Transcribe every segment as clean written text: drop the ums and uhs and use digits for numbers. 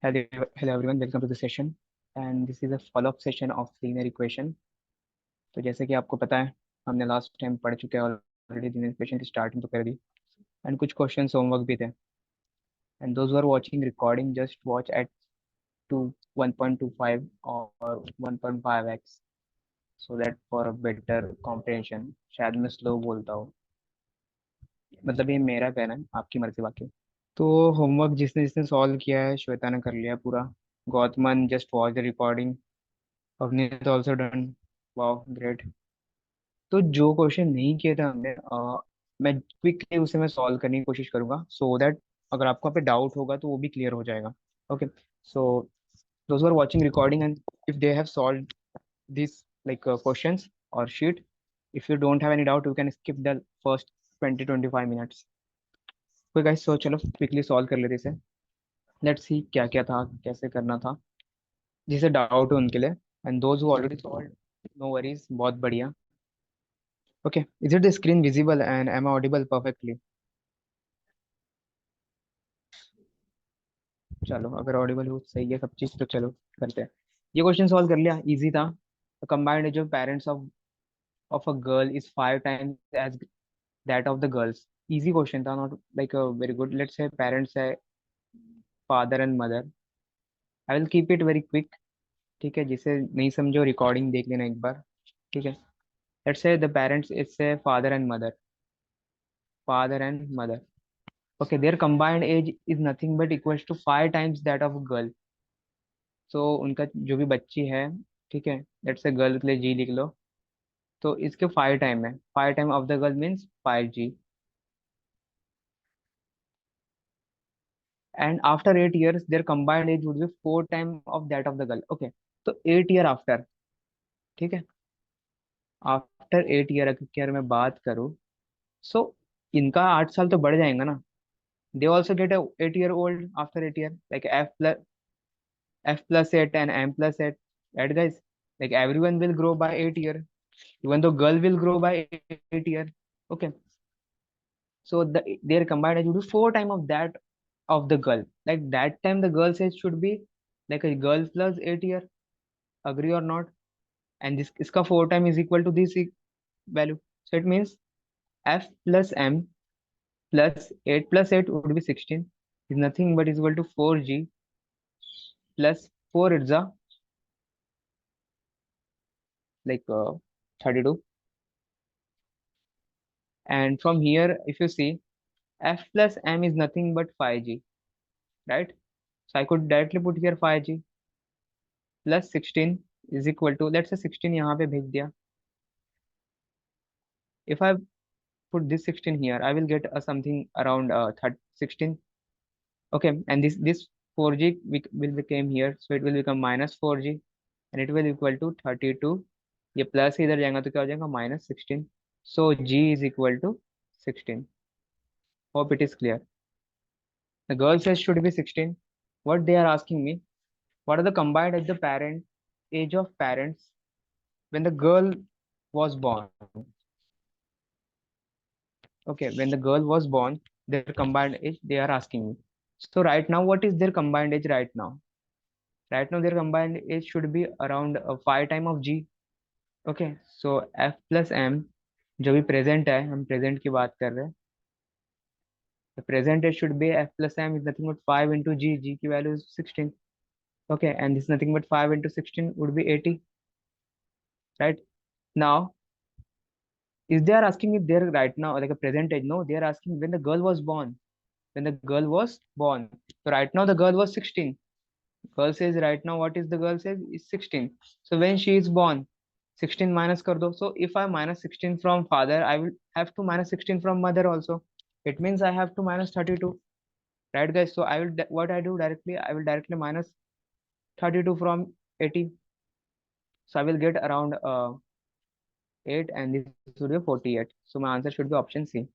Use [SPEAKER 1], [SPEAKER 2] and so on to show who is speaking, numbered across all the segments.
[SPEAKER 1] Hello, hello everyone. Welcome to the session, and this is a follow-up session of linear equation. तो जैसे कि आपको पता है, हमने लास्ट टाइम पढ़ चुके हैं ऑलरेडी linear equation की स्टार्टिंग तो कर दी, एंड कुछ क्वेश्चन होमवर्क भी थे. And those are watching recording just watch at to 1.25 और 1.5x so that for a better comprehension. शायद मैं स्लो बोलता हूँ, मतलब ये मेरा कहना है, आपकी मर्जी बाकी. तो होमवर्क जिसने जिसने सॉल्व किया है, श्वेता ने कर लिया पूरा. Gautaman just watch the recording. Avneet also done. Wow great. तो जो क्वेश्चन नहीं किए थे हमने, मैं क्विकली उसे मैं सॉल्व करने की कोशिश करूंगा सो दैट अगर आपको पे डाउट होगा तो वो भी क्लियर हो जाएगा. Okay. So those are watching recording and if they have solve this like questions और sheet, if you don't have any doubt you can skip the first 20-25 minutes. कोई गाइस, सो चलो quickly solve कर लेते इसे. Let's see क्या क्या था, कैसे करना था, जिसे डाउट हो उनके लिए. And those who already solve, no worries, बहुत बढ़िया. Okay, is it the screen visible and am I audible perfectly? चलो, अगर ऑडिबल हो सही है सब चीज तो चलो करते हैं. ये क्वेश्चन सॉल्व कर लिया, इजी था. Combined age of parents of a girl is 5 times age that of the girls. Easy question था, not like very good. Let's say parents है father and mother. I will keep it very quick. ठीक है, जिसे नहीं समझो recording देख लेना एक बार. ठीक है. Let's say the parents is say father and mother. Father and mother. Okay, their combined age is nothing but equals to 5 times that of a girl. So उनका जो भी बच्ची है, ठीक है, लेट्स से गर्ल के लिए जी लिख लो. तो इसके 5 टाइम है. 5 time of the girl means 5G. And after 8 years their combined age would be 4 time of that of the girl. Okay. तो 8 year आफ्टर. ठीक है. आफ्टर 8 year अगर मैं बात करूँ, सो इनका 8 साल तो बढ़ जाएगा ना. They also get 8 year old after 8 year, like f plus 8 and m plus 8, right guys? Like everyone will grow by 8 year, even though girl will grow by 8 year. Okay. So their combined age would be 4 time of that of the girl. Like that time the girl's age should be like a girl plus 8 year. Agree or not? And this iska 4 time is equal to this value. So it means f plus m plus 8 plus 8 would be 16. Is nothing but is equal to 4G plus 4 it's a like 32. And from here if you see, f plus m is nothing but 5G, right? So I could directly put here 5G plus 16 is equal to, let's say 16 यहाँ पे भेज दिया. If I put this 16 here, I will get something around 16. Okay, and this 4G will become here, so it will become minus 4G, and it will equal to 32. ये plus इधर जाएगा तो क्या हो जाएगा, minus 16. So G is equal to 16. Hope it is clear. The girl says should be 16. What they are asking me, what are the combined age of parents when the girl was born? Okay, when the girl was born, their combined age they are asking me. So right now, what is their combined age right now? Right now, their combined age should be around 5 time of G. Okay, so F plus M जो भी present है, हम present की बात कर रहे हैं. The present age should be F plus M is nothing but 5 into G. G की value is 16. Okay, and this is nothing but 5 into 16 would be 80. Right now, is they are asking if they're right now like a present age? No, they are asking when the girl was born. When the girl was born. So right now the girl was 16. Girl says right now what is the girl says is 16. So when she is born, 16 minus kar do. So if I minus 16 from father, I will have to minus 16 from mother also. It means I have to minus 32. Right guys? So I will what I do directly, I will directly minus 32 from 80. So I will get around 8 and this would be 48. So my answer should be option C.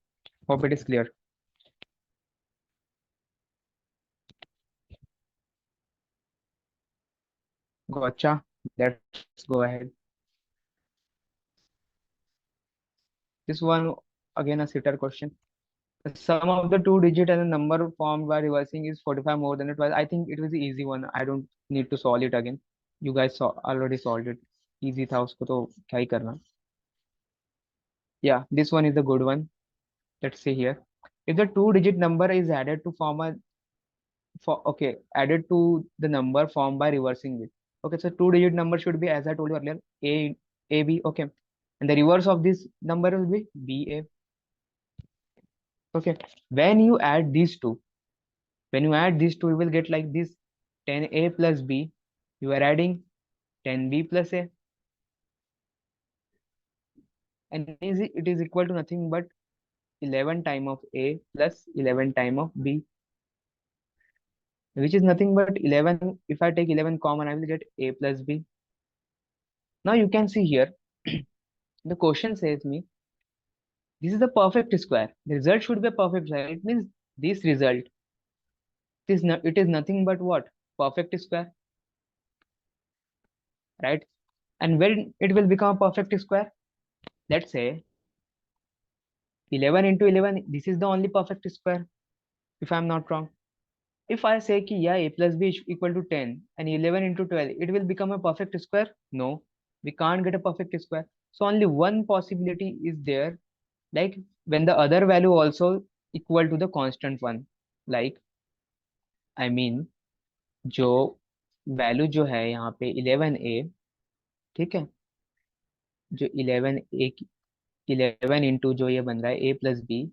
[SPEAKER 1] Hope it is clear. Gotcha. Let's go ahead. This one again a sitter question. The sum of the two digit and the number formed by reversing is 45 more than it was. I think it was the easy one. I don't need to solve it again. You guys already solved it. Easy था उसको तो क्या ही करना. Yeah, this one is the good one. Let's see here. If the two digit number is added to form a okay, added to the number formed by reversing it. Okay, so two digit number should be, as I told you earlier, a b. Okay, and the reverse of this number will be b a. Okay, when you add these two, you will get like this: 10a plus b. You are adding 10b plus a, and it is equal to nothing but 11 time of a plus 11 time of b, which is nothing but 11. If I take 11 common, I will get a plus b. Now you can see here, the question says me this is the perfect square. The result should be a perfect square. It means this result it is nothing but what? Perfect square, right? And when it will become a perfect square, let's say 11 into 11, this is the only perfect square, if I'm not wrong. If I say कि yeah, a plus b is equal to 10 and 11 into 12, it will become a perfect square? No, we can't get a perfect square. So only one possibility is there, like when the other value also equal to the constant one. Like I mean, जो value जो है यहाँ पे 11a, ठीक है, जो 11a 11 into जो ये बन रहा है a plus b,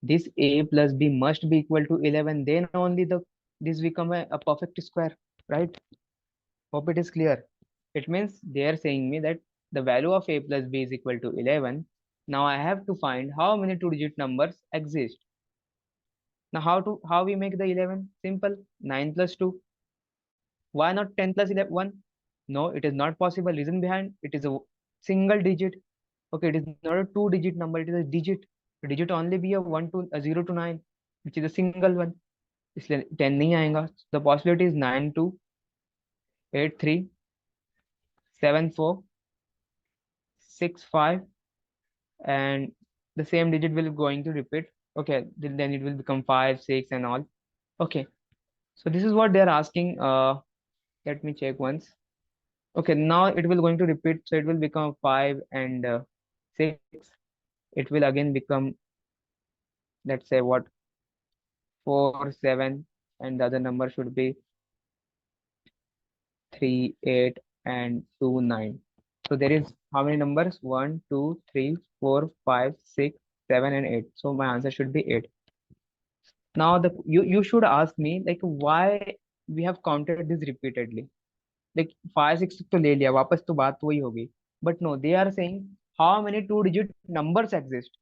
[SPEAKER 1] this a plus b must be equal to 11, then only this become a perfect square, right? Hope it is clear. It means they are saying me that the value of a plus b is equal to 11. Now I have to find how many two digit numbers exist. Now how we make the 11? Simple. 9 plus 2. Why not 10 plus 11? 1? No, it is not possible. Reason behind it is a single digit. Okay, it is not a two digit number, it is a digit. A digit only be a 1 to a 0 to 9, which is a single one. इसलिए 10 नहीं आएगा. The possibility is 9 2 8 3 7 4 6 5, and the same digit will going to repeat. Okay, then it will become 5 6 and all. Okay, so this is what they are asking. Let me check once. Okay, now it will going to repeat, so it will become 5 and 6. It will again become, let's say what, 4 7, and the other number should be 3 8 and 2 9. So there is how many numbers? 1 2 3 4 5 6 7 and 8. So my answer should be 8. Now you should ask me like why we have counted this repeatedly. Like 5 6 तो ले लिया वापस, तो बात वही होगी. But no, they are saying how many two digit numbers exist.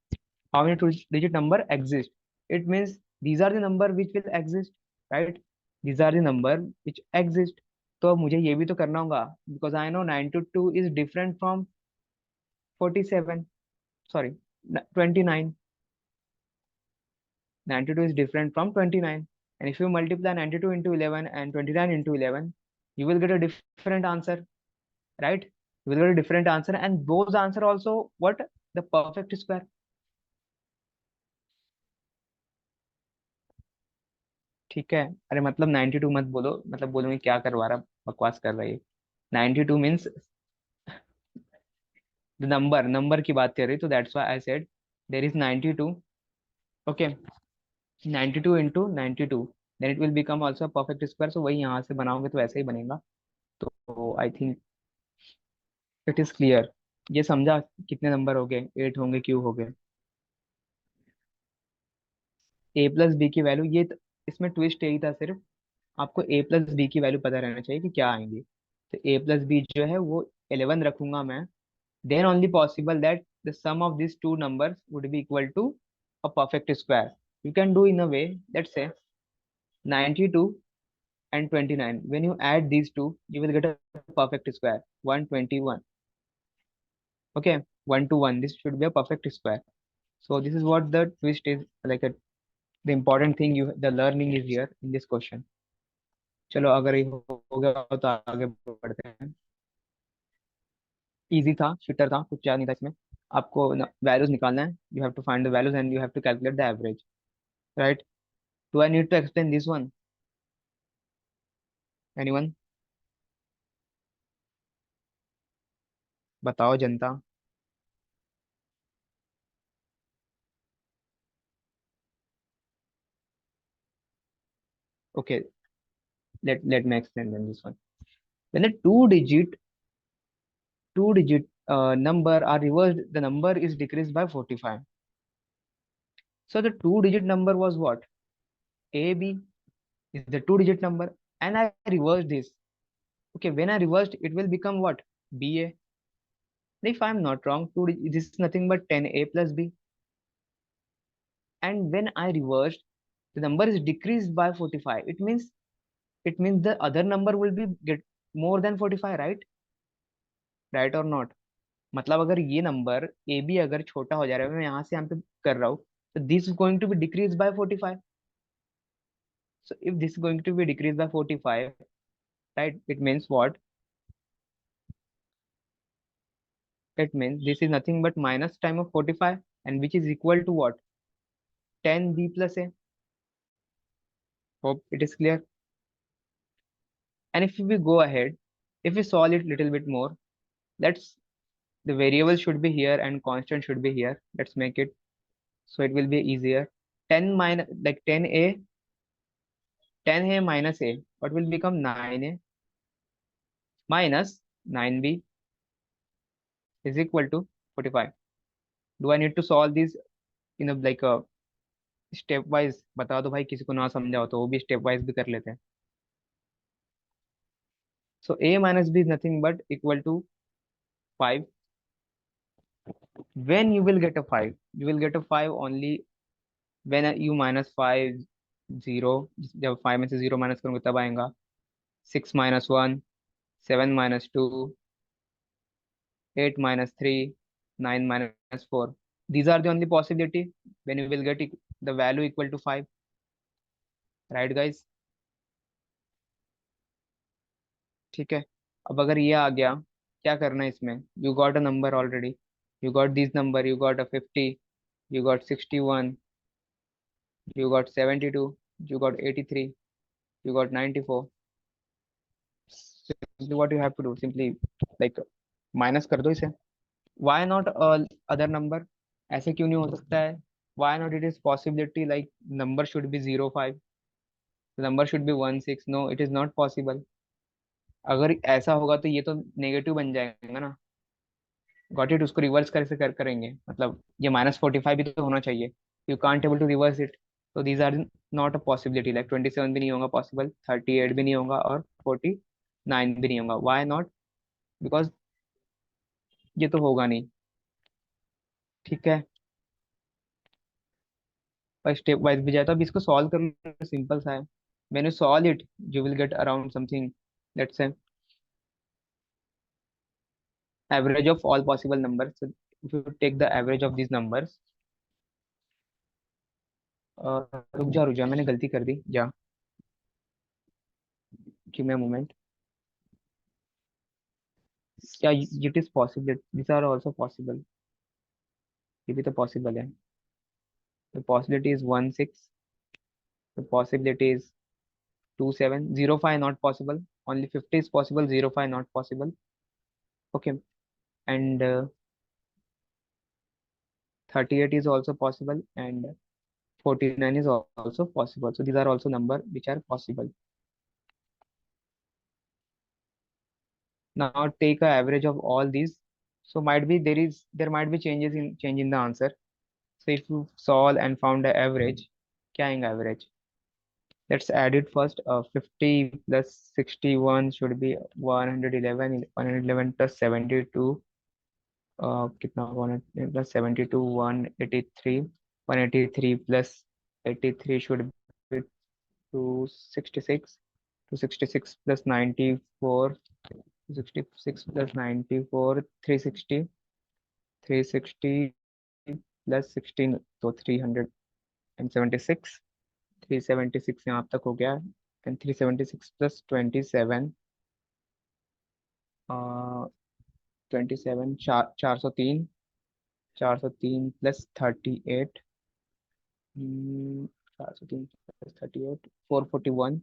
[SPEAKER 1] How many two digit number exist? It means these are the number which will exist, right? These are the number which exist. तो अब मुझे ये भी तो करना होगा, because I know 92 is different from 47. Sorry, 29. 92 is different from 29. And if you multiply 92 into 11 and 29 into 11, you will get a different answer, right? You will get a different answer, and those answer also what? The perfect square. ठीक है. अरे मतलब 92 मत बोलो, मतलब बोलोगे क्या करवा रहा, बकवास कर रहा है. 92 मीन्स द नंबर की बात कर रही, तो that's why I said there is 92. Okay, 92 into 92, then it will become also a perfect square. So वही यहाँ से बनाओगे तो ऐसे ही बनेगा. तो I think it is clear. ये समझा कितने नंबर हो गए? 8 होंगे, क्यों हो गए? ए प्लस बी की वैल्यू ये इसमें ट्विस्ट यही था सिर्फ, आपको ए प्लस बी की वैल्यू पता रहना चाहिए कि क्या आएंगी. तो ए प्लस बी जो है वो 11 रखूंगा मैं. Then only possible that the sum of this two numbers would be equal to a perfect square. You can do in a way, let's say 92 and 29. When you add these two, you will get a perfect square, 121. Okay, 1 to 1. This should be a perfect square. So this is what the twist is, like the important thing the learning is here in this question. चलो अगर ये हो गया तो आगे बढ़ते हैं. Easy था, शिटर था, कुछ याद नहीं था इसमें. आपको वैल्यूज निकालना है, you have to find the values and you have to calculate the average, right? Do I need to explain this one? Anyone? बताओ जनता। Okay, let me explain then this one. When a two digit number are reversed, the number is decreased by 45. So the two-digit number was what? AB is the two-digit number, and I reversed this. Okay, when I reversed, it will become what? BA. If I'm not wrong, this is nothing but 10A plus B. And when I reversed, the number is decreased by 45. It means the other number will be get more than 45, right? Right or not? मतलब अगर ये number A B अगर छोटा हो जा रहा है, मैं यहाँ से यहाँ पे कर रहा हूँ, तो this is going to be decrease by 45. So if this is going to be decreased by 45, right, it means what? It means this is nothing but minus time of 45, and which is equal to what? 10b plus a. Hope it is clear. And if we go ahead, if we solve it little bit more, let's the variable should be here and constant should be here. Let's make it so it will be easier. 10 minus like 10a minus a, what will become 9a minus 9b is equal to 45. Do I need to solve this in a like a step wise? बता दो भाई, किसी को ना समझा हो तो वो भी स्टेप वाइज भी कर लेते हैं. सो a minus b is nothing but equal to 5. When you will get a 5, you will get a 5 only when you minus 5 0. जब 5 में से 0 माइनस करूंगा तब आएगा. 6 minus 1, 7 minus 2, 8 minus 3, 9 minus 4. These are the only possibility when you will get the value equal to 5, right guys? ठीक है. अब अगर ये आ गया, क्या करना है इसमें? You got a number already. You got this number, you got a 50, you got 61, you got 72, you got 83, you got 94. Simply what you have to do, simply like minus कर दो इसे. Why not other number? ऐसे क्यों नहीं हो सकता है? Why not it is possibility like number should be 05, the number should be 16? No, it is not possible. अगर ऐसा होगा तो ये तो नेगेटिव बन जाएगा ना. Got it? उसको रिवर्स कैसे करेंगे? मतलब ये -45 भी तो होना चाहिए. You can't able to reverse it. तो these are not a possibility. Like 27 भी नहीं होगा पॉसिबल, 38 भी नहीं होगा, और 49 भी नहीं होगा. Why not? बिकॉज ये तो होगा नहीं. ठीक है. पर स्टेप वाइज भी जाए तो अब इसको सॉल्व करना सिंपल सा है. When you solve it, you will get around something, let's say average of all possible numbers. So if you take the average of these numbers, रुक जा मैंने गलती कर दी. जा, give me a moment. क्या it is possible? This are also possible. ये भी तो पॉसिबल है. The possibility is 16. The possibility is 27. 05 not possible. Only 50 is possible. 05 not possible. Okay. And 38 is also possible, and 49 is also possible. So these are also number which are possible. Now take a average of all these. So might be there might be change in the answer. So if you solve and found the average, क्या आएगा average? Let's add it first. 50 plus 61 should be 111. 111 plus 72. कितना? 111 plus 72, 183. 183 plus 83 should be 266. 266 plus 94. 266 plus 94. 360. 360 plus 16, तो 376. 376 यहाँ तक हो गया. And 376 plus 27, 27, 403. 403 plus 38, 403 plus 38, 441,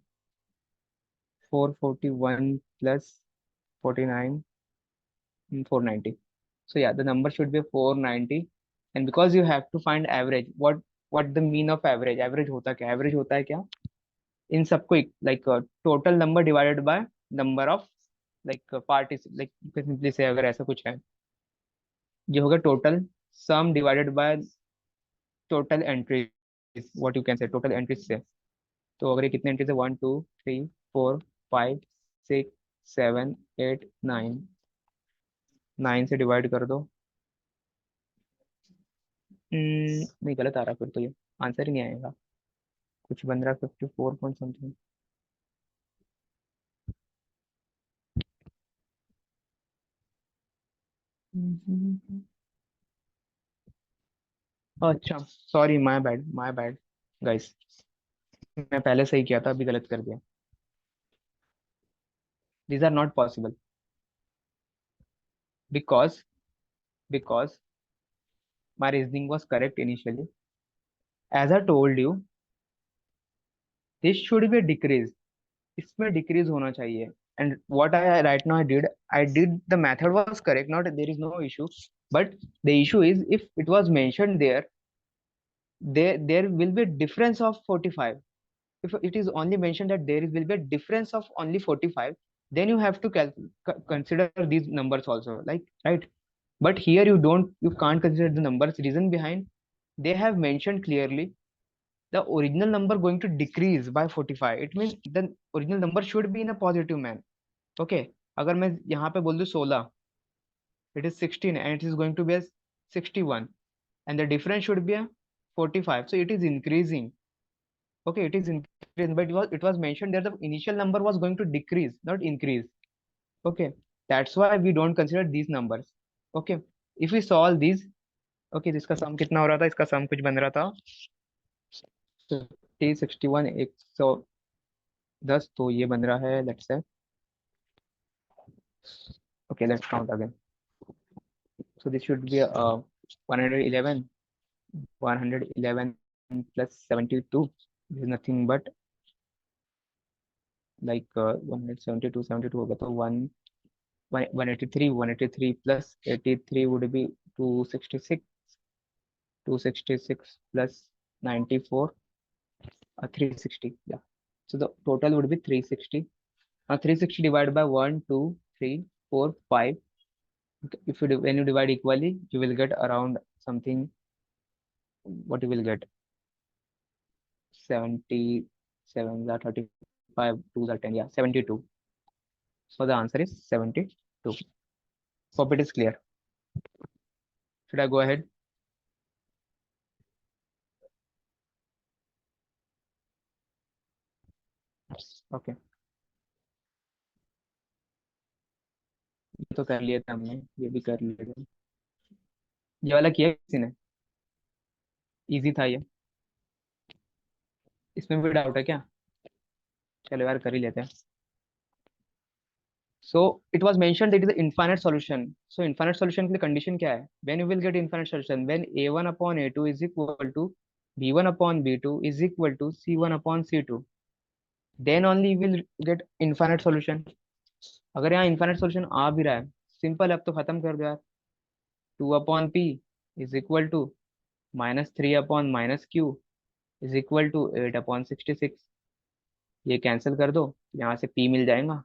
[SPEAKER 1] 441 plus 49, 490. So yeah, the number should be 490. And because you have to find average, what the mean of average? Average होता क्या? Average होता है क्या? इन सबको like total number divided by number of like parties, like you can simply say अगर ऐसा कुछ है, ये होगा total sum divided by total entries, what you can say total entries से. तो अगर ये कितने एंट्रीज है, 1 2 3 4 5 6 7 8 9, 9 से डिवाइड कर दो. नहीं, गलत आ रहा फिर तो, ये आंसर ही नहीं आएगा. कुछ बन रहा 54 पॉइंट समथिंग. अच्छा, sorry, my bad, my bad guys. मैं पहले सही किया था, अभी गलत कर दिया. These are not possible because because my reasoning was correct initially. As I told you, this should be decrease. इसमें डिक्रीज होना चाहिए. And what I right now I did the method was correct, not there is no issue. But the issue is if it was mentioned there, there will be a difference of 45. If it is only mentioned that there will be a difference of only 45, then you have to consider these numbers also, like, right? But here you can't consider the numbers. Reason behind, they have mentioned clearly the original number going to decrease by 45. It means the original number should be in a positive man. Okay, अगर मैं यहाँ पे बोल दूँ 16, it is 16 and it is going to be a 61, and the difference should be a 45, so it is increasing. Okay, it is increasing, but it was mentioned that the initial number was going to decrease, not increase. Okay, that's why we don't consider these numbers. Okay, if we solve these, okay, इसका सम कितना हो रहा था? इसका सम कुछ बन रहा था 50, 61, 110. तो ये बन रहा है, लेट्स से, okay, let's count again. So this should be 111, 111 plus 72. This is nothing but like 172, 72 होगा तो 183, 183 plus 83 would be 266, 266 plus 94, 360. Yeah. So the total would be 360. Now 360 divided by 1, 2, 3, 4, 5. Okay, if you when you divide equally, you will get around something. What you will get? 77 are 35, 2 are 10. Yeah, 72. So the answer is 72. Hope it is clear. Should I go ahead? Okay. ये तो कर लिया था हमने, ये भी कर लिया था. ये वाला किया किसी ने? इजी था ये. इसमें भी डाउट है क्या? चलो यार, कर ही लेते हैं. So it was mentioned that is infinite solution. So infinite solution के लिए कंडीशन क्या है? When you will get infinite solution, when a1 upon a2 is equal to b1 upon b2 is equal to c1 upon c2, then only you will get infinite solution. अगर यहाँ infinite solution आ भी रहा है, simple है, अब तो खत्म कर दो यार. 2 upon p is equal to -3 upon -q is equal to 8 upon 66. ये कैंसिल कर दो, यहाँ से p मिल जाएगा.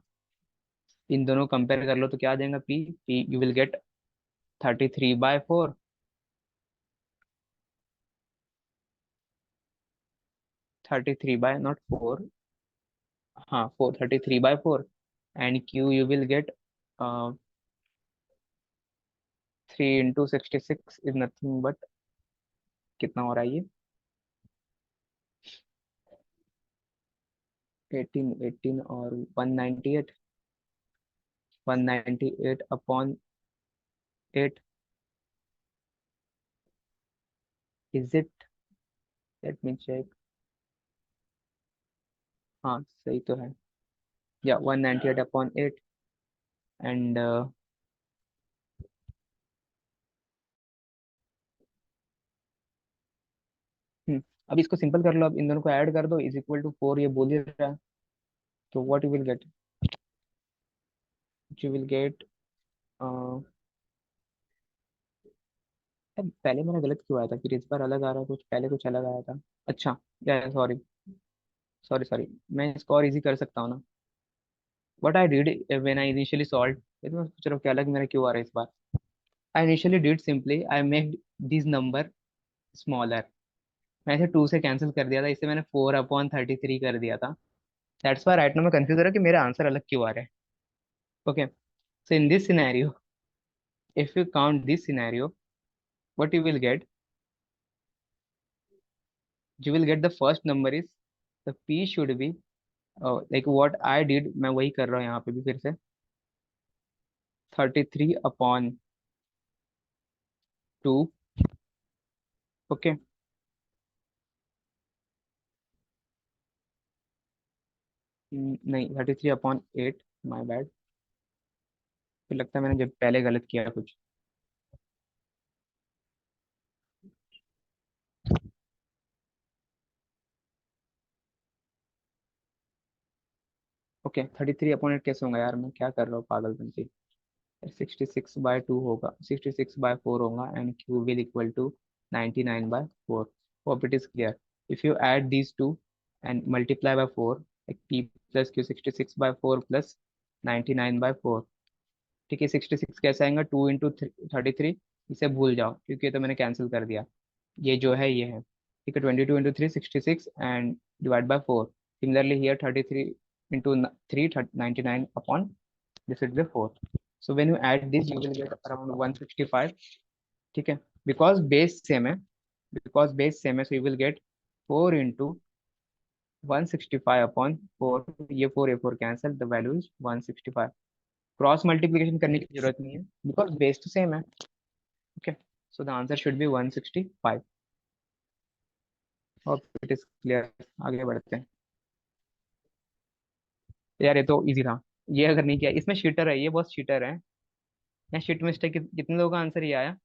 [SPEAKER 1] इन दोनों कंपेयर कर लो तो क्या आ जाएगा? p you will get 33/4. 33 by not 4. हाँ, 33/4. And q you will get 3 into 66 is nothing but, कितना हो रहा है ये? 18, 18 और 198. 198 upon 8. Is it? Let me check. हाँ, सही तो है. या 198 अपॉन 8. एंड अब इसको सिंपल कर लो, अब इन दोनों को ऐड कर दो, इज इक्वल टू 4, ये बोल ही रहा है। तो what you will gate, you will gate, पहले मेरा गलत क्यों आया था, फिर इस बार अलग आ रहा है कुछ, पहले कुछ अलग आया था। अच्छा, या सॉरी, सॉरी सॉरी, मैं इसको और इजी कर सकता हूँ ना। What I did when I initially solve, ये तो मैं सोच रहा हूँ क्या अलग मेरा क्यों आ रहा है इस बार। I initially did simply I make this number smaller. मैं इसे 2 से कैंसिल कर दिया था, इसे मैंने 4/33 कर दिया था। दैट्स व्हाई राइट नाउ मैं कंफ्यूज हो रहा है कि मेरा आंसर अलग क्यों आ रहा है। Okay, so in this scenario, if you count this scenario, what you will get, you will get the first number is, the p should be, like what I did, मैं वही कर रहा हूँ यहाँ पे भी फिर से, 33/2। ओके, नहीं 33/8, माय बैड, फिर लगता है मैंने जब पहले गलत किया कुछ। ओके, 33/8 कैसे होगा यार, मैं क्या कर रहा हूँ पागलपंती। 66/2 होगा, 66/4 होगा, and q will equal to 99/4। Hope it is clear. If you add these two and multiply by 4, like p plus q, 66/4 plus 99/4। ठीक है, 66 कैसे आएगा, 2 इंटू 33, इसे भूल जाओ क्योंकि ये तो मैंने कैंसिल कर दिया। ये जो है ये है, ठीक है, 22 into 3 66 and divide by 4। Similarly here 33 into 3 99 upon this will be 4. So when you add this you will get around 165। ठीक है, because base same है, because base same है, so you will get 4 into 165 upon 4। ये 4 ये 4 cancel, the value is 165। Cross multiplication करने की जरूरत नहीं है बिकॉज बेस तो सेम है। Okay, so the answer should be 165। और इट इज क्लियर, आगे बढ़ते हैं। यार ये तो इजी था, ये अगर नहीं किया, इसमें शीटर है, ये बहुत शीटर है। यहाँ शीट मिस्टेक कितने लोगों का आंसर ये आया।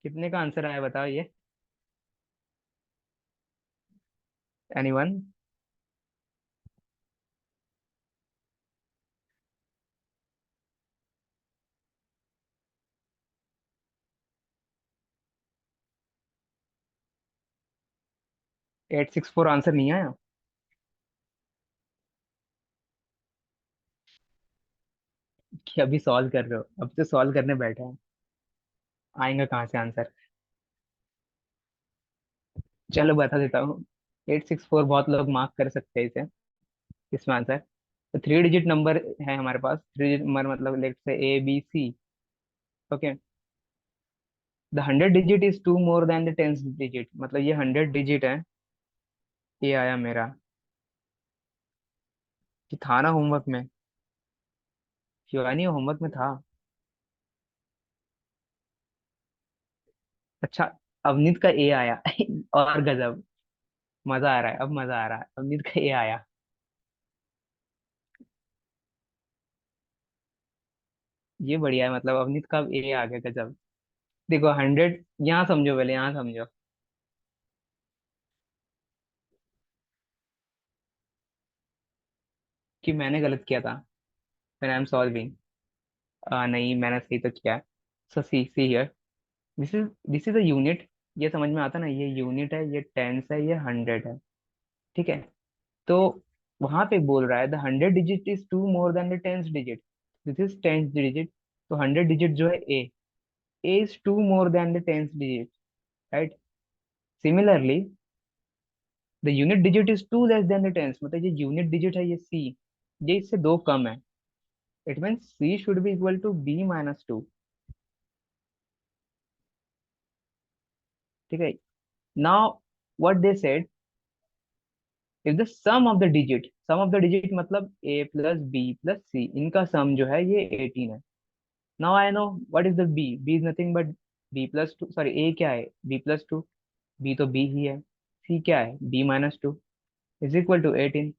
[SPEAKER 1] कितने का आंसर आया बताओ ये, एनीवन। 864 आंसर नहीं आया। कि अभी सॉल्व कर रहे हो, अब तो सॉल्व करने बैठे हैं, आएंगे कहाँ से आंसर। चलो बता देता हूँ, 864 बहुत लोग मार्क कर सकते हैं इसे, इसमें आंसर। तो 3 डिजिट नंबर है हमारे पास, 3 डिजिट नंबर मतलब let say ABC। Okay, the 100 digit is two more than the 10 digit, मतलब ये 100 डिजिट है। ये आया मेरा, कि था ना होमवर्क में, शिवानी होमवर्क में था। अच्छा, अवनीत का ए आया और गजब, मजा आ रहा है, अब मजा आ रहा है, अवनीत का ए आया। ये बढ़िया है, मतलब अवनीत का ए आ गया, गजब। देखो 100, यहाँ समझो, पहले यहाँ समझो कि मैंने गलत किया था। व्हेन आई एम सॉल्विंग, नहीं मैंने सही तो किया है। So see see here, this is a unit, ये समझ में आता ना, ये यूनिट है, ये टेंस है, ये 100 है। ठीक है, तो वहां पे बोल रहा है the 100 digit is two more than the 10 digit, this is 10 digit. तो 100 डिजिट जो है A is two more than the 10 digit, right. Similarly the unit digit is two less than the tens, मतलब ये यूनिट डिजिट है ये सी, ये इससे 2 कम है। It mean C should be equal to B-2। ठीक है, now what they said, if the sum of the digit, sum of the digit मतलब A plus B plus C, इनका सम जो है ये 18 है। Now I know what is the B, B is nothing but B+2, sorry A क्या है, B+2, B तो B ही है। सी क्या है, B-2, is equal to 18।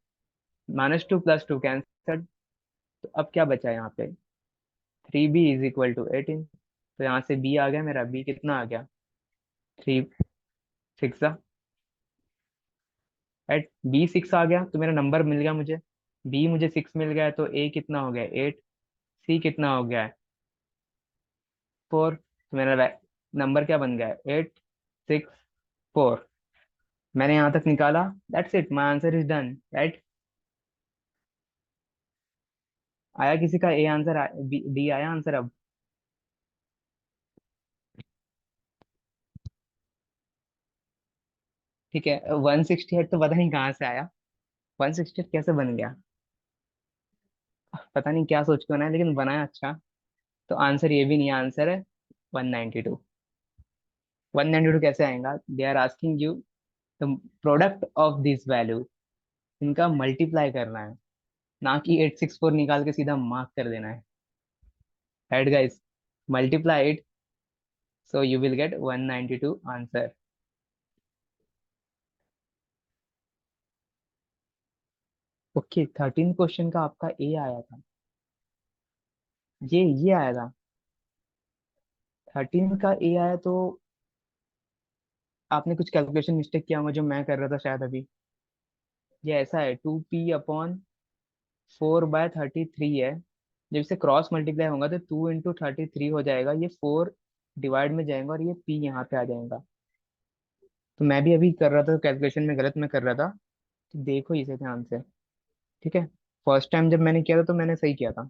[SPEAKER 1] -2 + 2 cancel, तो अब क्या बचा यहाँ पे, 3B इज इक्वल टू 18। तो यहाँ से बी आ गया मेरा, बी कितना आ गया, 3 6 एट बी 6 आ गया, तो मेरा नंबर मिल गया मुझे। बी मुझे 6 मिल गया है, तो ए कितना हो गया 8, सी कितना हो गया है 4। तो मेरा नंबर क्या बन गया है 8 6 4। मैंने यहाँ तक निकाला, that's it, my answer is done, right. आया किसी का ए आंसर, डी आया आंसर अब। ठीक है, 168 तो पता नहीं कहाँ से आया, 168 कैसे बन गया, पता नहीं क्या सोच के बनाया, लेकिन बनाया अच्छा। तो आंसर ये भी नहीं है, आंसर है 192। 192 कैसे आएगा, they are asking you the product of this value, इनका मल्टीप्लाई करना है, ना कि 864 निकाल के सीधा मार्क कर देना है, right guys. Multiply it, so you will gate 192 answer. Okay, 13 question का आपका ए आया था, ये आया था। 13 का ए आया तो आपने कुछ कैलकुलेशन मिस्टेक किया होगा, जो मैं कर रहा था शायद अभी। ये ऐसा है, 2p/4/33 है। जब इसे क्रॉस मल्टीप्लाई होगा तो 2 × 33 हो जाएगा, ये 4 डिवाइड में जाएगा और ये p यहाँ पे आ जाएगा। तो मैं भी अभी कर रहा था कैलकुलेशन में गलत मैं कर रहा था, तो देखो इसे ध्यान से, ठीक है। फर्स्ट टाइम जब मैंने किया था तो मैंने सही किया था।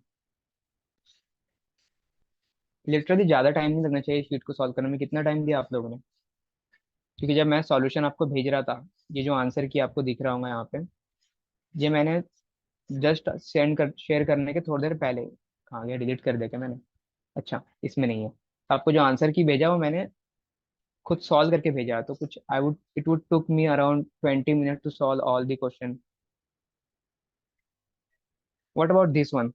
[SPEAKER 1] लिटरली ज्यादा टाइम नहीं लगना चाहिए शीट को सॉल्व करने में। कितना टाइम दिया आप लोगों ने, क्योंकि जब मैं सॉल्यूशन आपको भेज रहा था, ये जो आंसर की आपको दिख रहा होगा यहाँ पे, ये मैंने जस्ट शेयर करने के थोड़ी देर पहले, कहाँ गया, डिलीट कर दिया क्या मैंने, अच्छा इसमें नहीं है। आपको जो आंसर की भेजा वो मैंने खुद सॉल्व करके भेजा, तो कुछ I would it would took me around 20 minute to solve all the question. What about this one,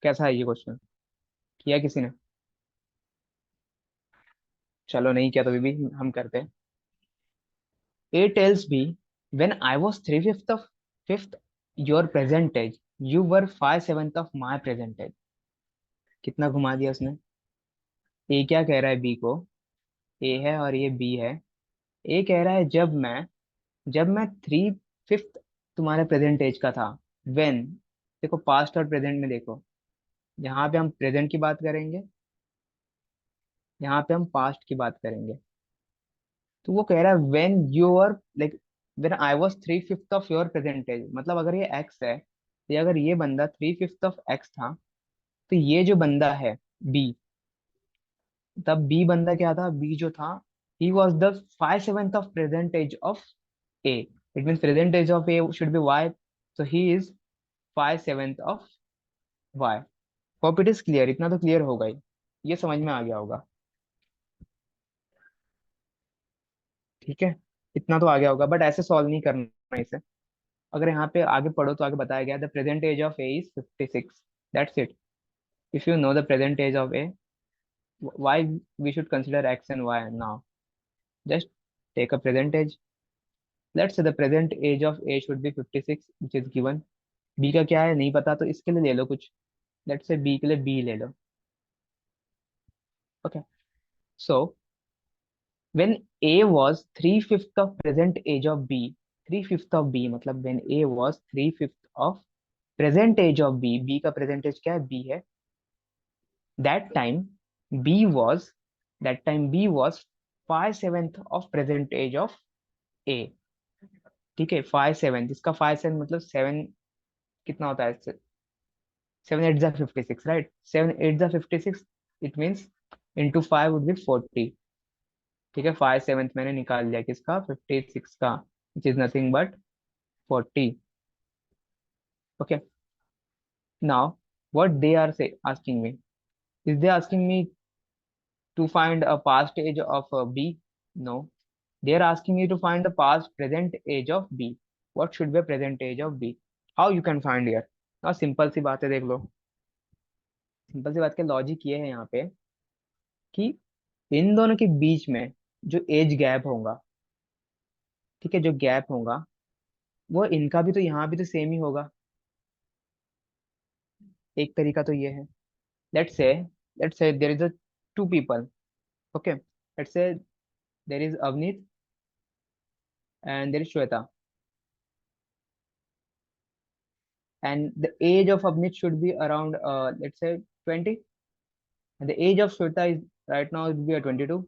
[SPEAKER 1] कैसा है ये क्वेश्चन, किया किसी ने? चलो नहीं किया तो भी हम करते हैं। A tells B, when I was 3/5 of fifth your percentage, you were 5/7 of my percentage। कितना घुमा दिया उसने। ए क्या कह रहा है बी को, ए है और ये बी है। ए कह रहा है जब मैं 3/5 तुम्हारे प्रेजेंट एज का था, वेन, देखो पास्ट और प्रेजेंट में देखो, यहाँ पे हम प्रेजेंट की बात करेंगे, यहाँ पे हम पास्ट की बात करेंगे। तो वो कह रहा है when you are like, when I was 3/5 of your percentage, मतलब अगर ये एक्स है, तो अगर ये बंदा 3/5 ऑफ एक्स था, तो ये जो बंदा है बी, तब बी बंदा क्या था, बी जो था, he was the 5/7 of percentage of A. It mean percentage of A should be Y, so he is 5/7 of Y. Hope it is clear, इतना तो क्लियर होगा ही, ये समझ में आ गया होगा, ठीक है। इतना तो आ गया होगा, बट ऐसे सॉल्व नहीं करना इसे। अगर यहाँ पे आगे पढ़ो तो आगे बताया गया the present age of A is 56, that's it. If you know the present age of A, why we should consider X and Y now, just take a present age. Let's say the present age of A should be 56 which is given. B का क्या है नहीं पता, तो इसके लिए ले लो कुछ, लेट्स से बी के लिए बी ले लो। Okay, so when a was 3/5 of present age of b, 3/5 of b मतलब when a was 3/5 of present age of b, b का present age क्या है, b है, that time b was that time b was 5/7 of present age of a। ठीक है, 5/7, इसका 5/7 मतलब 7 कितना होता है, 7 8 56, right, 7 8 56, it means into 5 would be 40। ठीक है, 5/7 मैंने निकाल लिया किसका, 56 का, विच is nothing but 40। Okay, now what they are say asking me, is they asking me to find a past age of b? No, they are asking me to find the past present age of b। what should be a present age of b, how you can find here? now simple सी बात है, देख लो, simple सी बात का logic ये है यहाँ पे कि इन दोनों के बीच में जो एज गैप होगा, ठीक है, जो गैप होगा, वो इनका भी तो यहाँ भी तो सेम ही होगा। एक तरीका तो ये है, let's say there is a two people. Okay, let's say there is Avneet and there is Shweta, and the age of Avneet should be around let's say 20, and the age of Shweta is right now it will be a 22.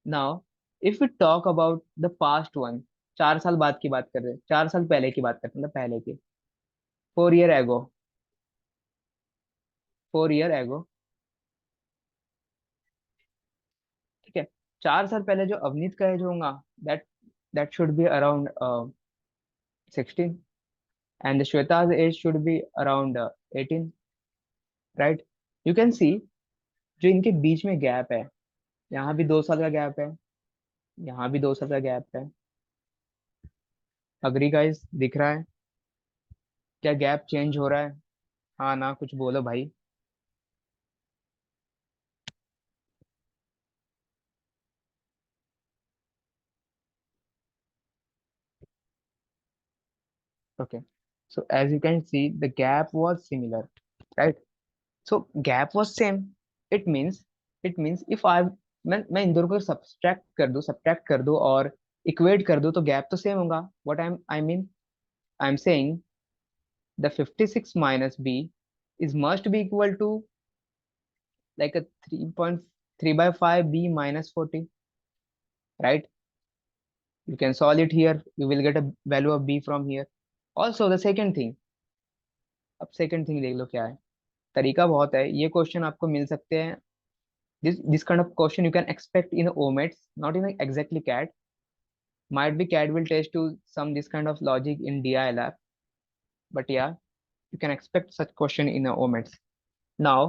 [SPEAKER 1] Now, if we talk about the past one, 4 साल बाद की बात कर रहे हैं, 4 साल पहले की बात करते हैं, मतलब पहले की, 4 year ago, 4 year ago, ठीक है। 4 साल पहले जो अवनीत का एज होगा, that that should be around 16, and Shweta's age should be around 18, right. You can see जो इनके बीच में गैप है, यहाँ भी 2 साल का गैप है, यहाँ भी 2 साल का गैप है। अग्री गाइस, दिख रहा है क्या गैप चेंज हो रहा है? हाँ ना, कुछ बोलो भाई। Okay. So as you can see, the gap was similar, right? So gap was same. It means if I मैं इन दोनों को सब्ट्रैक्ट कर दूं और इक्वेट कर दूं तो गैप तो सेम होगा. What I'm saying the 56 minus b is must be equal to like a 3.3 by 5 b minus 40, right? You can solve it here. You will get a value of b from here. Also the second thing. अब second thing देख लो क्या है. तरीका बहुत है, ये question आपको मिल सकते हैं. This kind of question you can expect in OMETs, not in exactly CAT. Might be CAT will test to some this kind of logic in DILR, but yeah, you can expect such question in OMETs. Now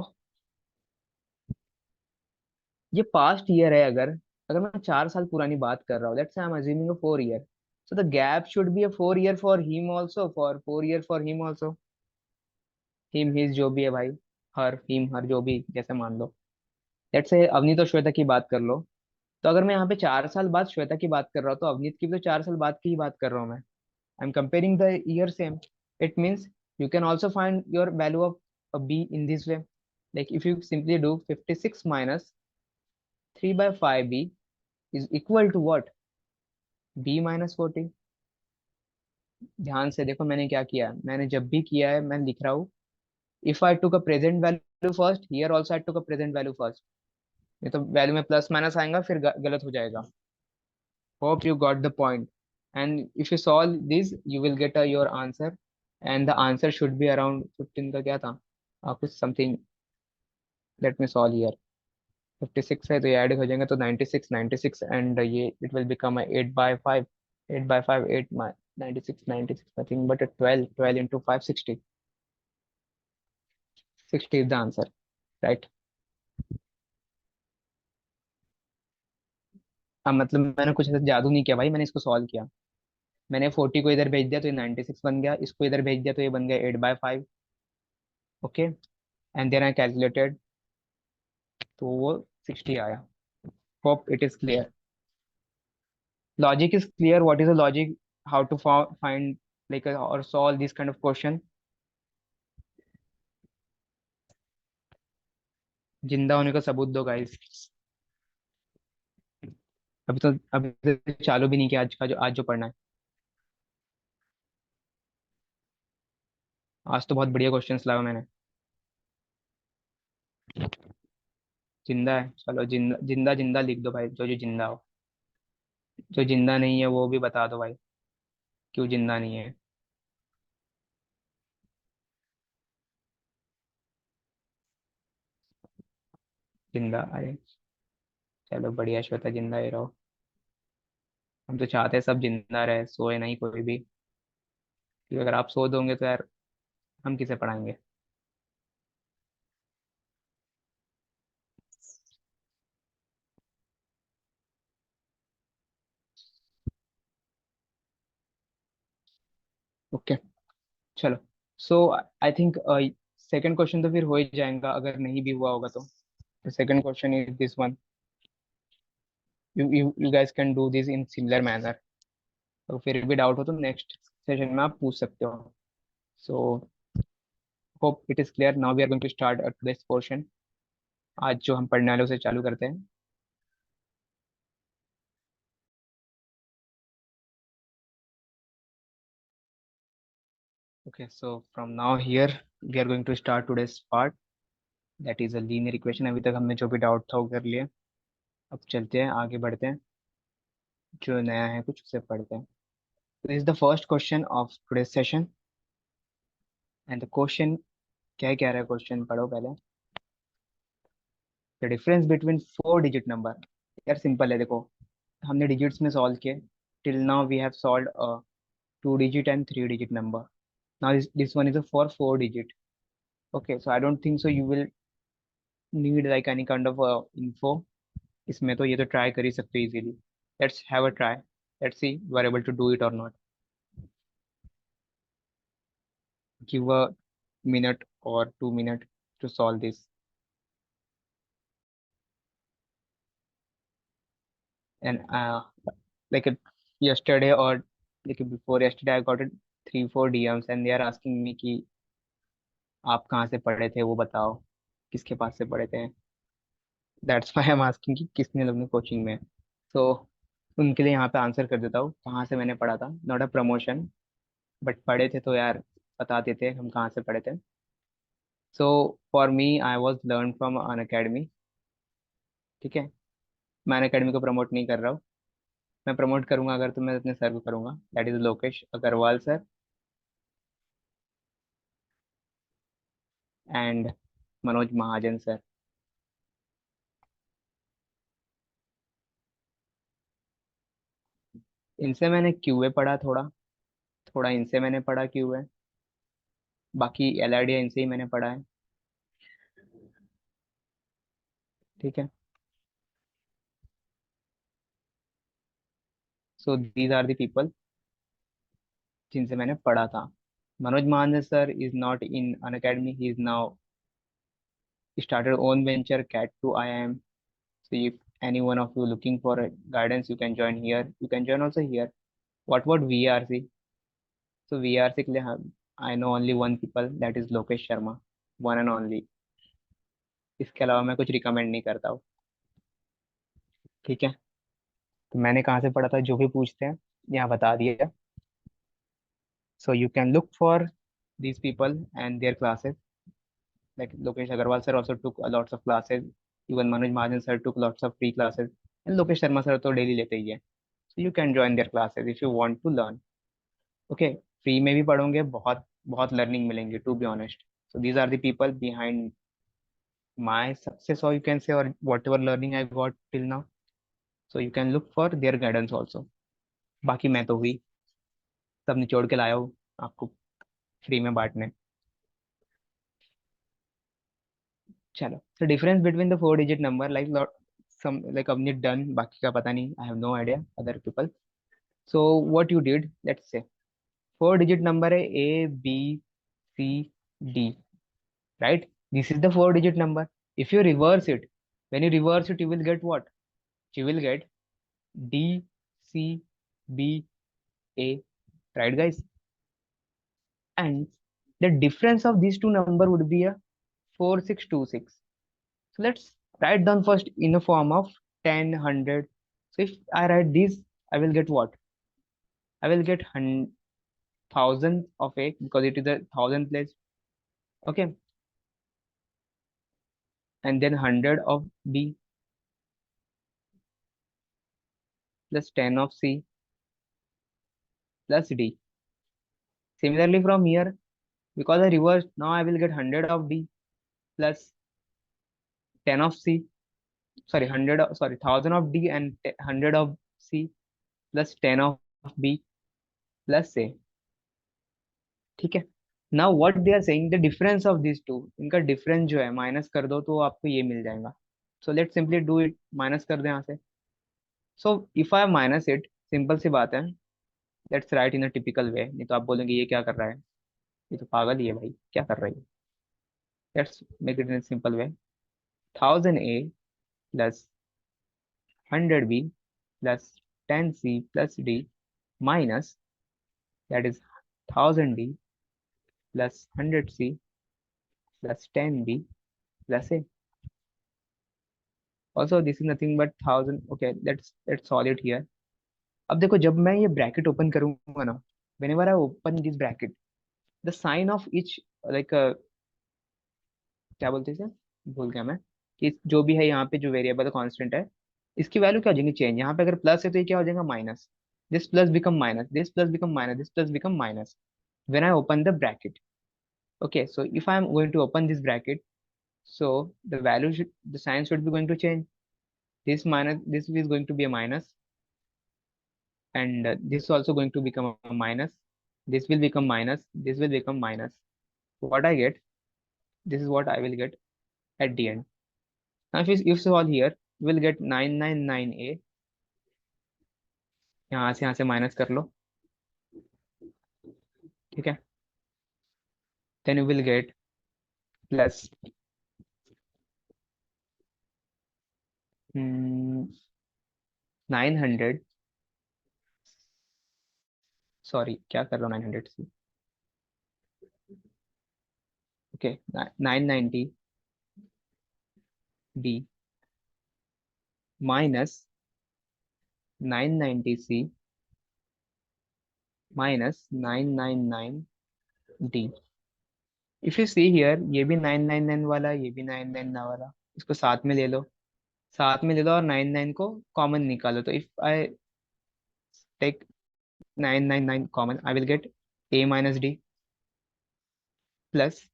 [SPEAKER 1] ये past year है, अगर अगर मैं 4 साल पुरानी बात कर रहा हूँ, let's say I am assuming 4 year, so the gap should be a 4 year for him also, for 4 year for him also, him his जो भी है भाई, हर हिम हर जो भी जैसे मान लो. लेट्स से अवनीत और श्वेता की बात कर लो, तो अगर मैं यहाँ पे 4 साल बाद श्वेता की बात कर रहा हूँ तो अवनीत की भी तो 4 साल बाद की ही बात कर रहा हूँ मैं. I am comparing the year same. It means you can also find your value of B in this way. Like if you simply do 56 minus 3/5b is equal to what, b minus 40. ध्यान से देखो मैंने क्या किया, मैंने जब भी किया है मैं लिख रहा हूँ. If I took a present value first, here also I took a present value first. ये तो वैल्यू में प्लस माइनस आएगा फिर गलत हो जाएगा. Hope you got the point. And if you solve this, you will get your answer. And the answer should be around 15 का क्या था? कुछ something. Let me solve here. 56 है तो ये ऐड हो जाएगा तो 96, 96 and ये it will become a 8/5. 8/5, 8 96, 96 nothing but a 12 into 5, 60. 60 is the answer, right? अब मतलब मैंने कुछ ऐसा जादू नहीं किया भाई, मैंने इसको सॉल्व किया. मैंने 40 को इधर भेज दिया तो ये 96 बन गया, इसको इधर भेज दिया तो ये बन गया 8/5. Okay, and then I calculated तो वो 60 आया. Hope it is clear. Logic is clear. What is the logic? How to find like or solve this kind of question? जिंदा होने का सबूत दो गाइस. अभी तो चालू भी नहीं किया आज जो पढ़ना है. आज तो बहुत बढ़िया क्वेश्चंस लाया मैंने. जिंदा है, चलो जिंदा जिंदा जिंदा लिख दो भाई, जो जो जिंदा हो. जो जिंदा नहीं है वो भी बता दो भाई, क्यों जिंदा नहीं है. जिंदा, अरे चलो बढ़िया, श्वेता जिंदा ही रहो. हम तो चाहते हैं सब जिंदा रहे, सोए नहीं कोई भी, क्योंकि अगर आप सो दोगे तो यार हम किसे पढ़ाएंगे. ओके, चलो. सो आई थिंक सेकंड क्वेश्चन तो फिर हो ही जाएगा, अगर नहीं भी हुआ होगा तो. The second question is this one. You guys can do this in similar manner. तो फिर भी डाउट हो तो नेक्स्ट सेशन में आप पूछ सकते हो. So hope it is clear. Now we are going to start today's portion. आज जो हम पढ़ने वाले उसे चालू करते हैं। Okay, so from now here we are going to start today's part, that is a linear equation। अभी तक हमने जो भी डाउट था वो कर लिया। अब चलते हैं आगे बढ़ते हैं, जो नया है कुछ उसे पढ़ते हैं। This is the first question of today's session and the question क्या कह रहा है, क्वेश्चन पढ़ो पहले। The difference between four digit number. यार सिंपल है, देखो हमने डिजिट्स में सॉल्व किए। Till now we have solved a two digit and three digit number. Now this one is a for four digit. Okay, so I don't think so you will need like any kind of info इसमें। तो ये तो try कर ही सकते हो easily. Let's have a try, let's see you are able to do it और not. Give a minute or 2 minutes to solve this. And like yesterday or like before yesterday I got it 3 4 DMs and they are asking me कि आप कहाँ से पढ़े थे वो बताओ, किसके पास से पढ़े थे। That's why I am asking कि किसने लोग ने कोचिंग में। तो उनके लिए यहाँ पे आंसर कर देता हूँ कहाँ से मैंने पढ़ा था। नॉट अ प्रमोशन, बट पढ़े थे तो यार बता देते हम कहाँ से पढ़े थे। So for me I was learn from Unacademy. ठीक है, मैं अन अकेडमी को प्रमोट नहीं कर रहा हूँ। मैं प्रमोट करूंगा अगर तो मैं अपने सर को करूंगा, that is Lokesh Agrawal sir and Manoj Mahajan sir. इनसे मैंने क्यूए पढ़ा थोड़ा, थोड़ा इनसे मैंने पढ़ा क्यूए। बाकी एलआरडी इनसे ही मैंने पढ़ा है। ठीक है, so these are the people जिनसे मैंने पढ़ा था। Manoj Mahajan sir is not in Unacademy, he is now started own venture cat 2 IIM. So if any one of you looking for a guidance, you can join here, you can join also here. What about VRC? So VRC के लिए I know only one people, that is Lokesh Sharma, one and only। इसके अलावा मैं कुछ recommend नहीं करता हूँ। ठीक है, तो मैंने कहाँ से पढ़ा था जो भी पूछते हैं यहाँ बता दिया। So you can look for these people and their classes, like Lokesh Agarwal sir also took a lots of classes, even Manoj Mahajan sir took lots of free classes, and Lokesh Sharma sir तो daily लेते ही है। So you can join their classes if you want to learn। Okay, free में भी पढ़ोगे, बहुत बहुत learning मिलेंगे to be honest. So these are the people behind my success, or you can say, or whatever learning I got till now। So you can look for their guidance also। बाकी मैं तो हुई सब निचोड़ के लाया हूँ आपको फ्री में बांटने। चलो, so difference between the four digit number, like lot some like अपने done, बाकी का पता नहीं, I have no idea other people। So what you did, let's say four digit number है ABCD, right? This is the four digit number। if you reverse it, when you reverse it you will get what? You will get DCBA, right guys? And the difference of these two number would be a 4626। so let's write down first in the form of 10 100। so if I write this, I will get what? I will get thousand of A because it is a thousand place। Okay, and then 100 of B plus 10 of C plus D। Similarly from here, because I reversed, now I will get 100 of D plus 10 of C, sorry 100 sorry 1000 of D and 100 of C plus 10 of B plus A। ठीक है, now what they are saying, the difference of this two, इनका difference जो है minus कर दो तो आपको ये मिल जाएगा। So let simply do it, minus कर दे यहाँ से। So if I minus it, simple सी बात है, let's write in a typical way, नहीं तो आप बोलेंगे ये क्या कर रहा है, ये तो पागल ही है भाई, क्या कर रही है। Let's make it in simple way, 1000 A plus 100 B plus 10C plus D minus, that is 1000D plus 100C plus 10B plus A। Also this is nothing but 1000. Okay, let's solve it here. अब देखो, जब मैं ये bracket open करूंगा ना, whenever I open this bracket, the sign of each, like क्या बोलते हैं इसे, भूल गया मैं, कि जो भी है यहाँ पे जो वेरिएबल कांस्टेंट है, इसकी वैल्यू क्या हो जाएंगी चेंज. यहाँ पे अगर प्लस है तो ये क्या हो जाएगा minus. This plus become minus, this plus become minus, this plus become minus when I open the bracket. Okay, so if I am going to open this bracket, so the value should, the sign should be going to change. This minus, this is going to be a minus, and this is also going to become a minus. This will become minus, this will become minus. What I get, this is what I will get at the end. Now if you solve here, you will get 999a. यहाँ से minus कर लो. ठीक है. Then you will get plus 900. Sorry, क्या कर रहा हूँ 900 से. Okay, 990b minus 990c minus 999d. If you see here, ये भी 999 वाला, ये भी 999 वाला, इसको साथ में ले लो. साथ में ले लो और 99 को कॉमन निकालो. तो if I take 999 common, I will get a minus d plus,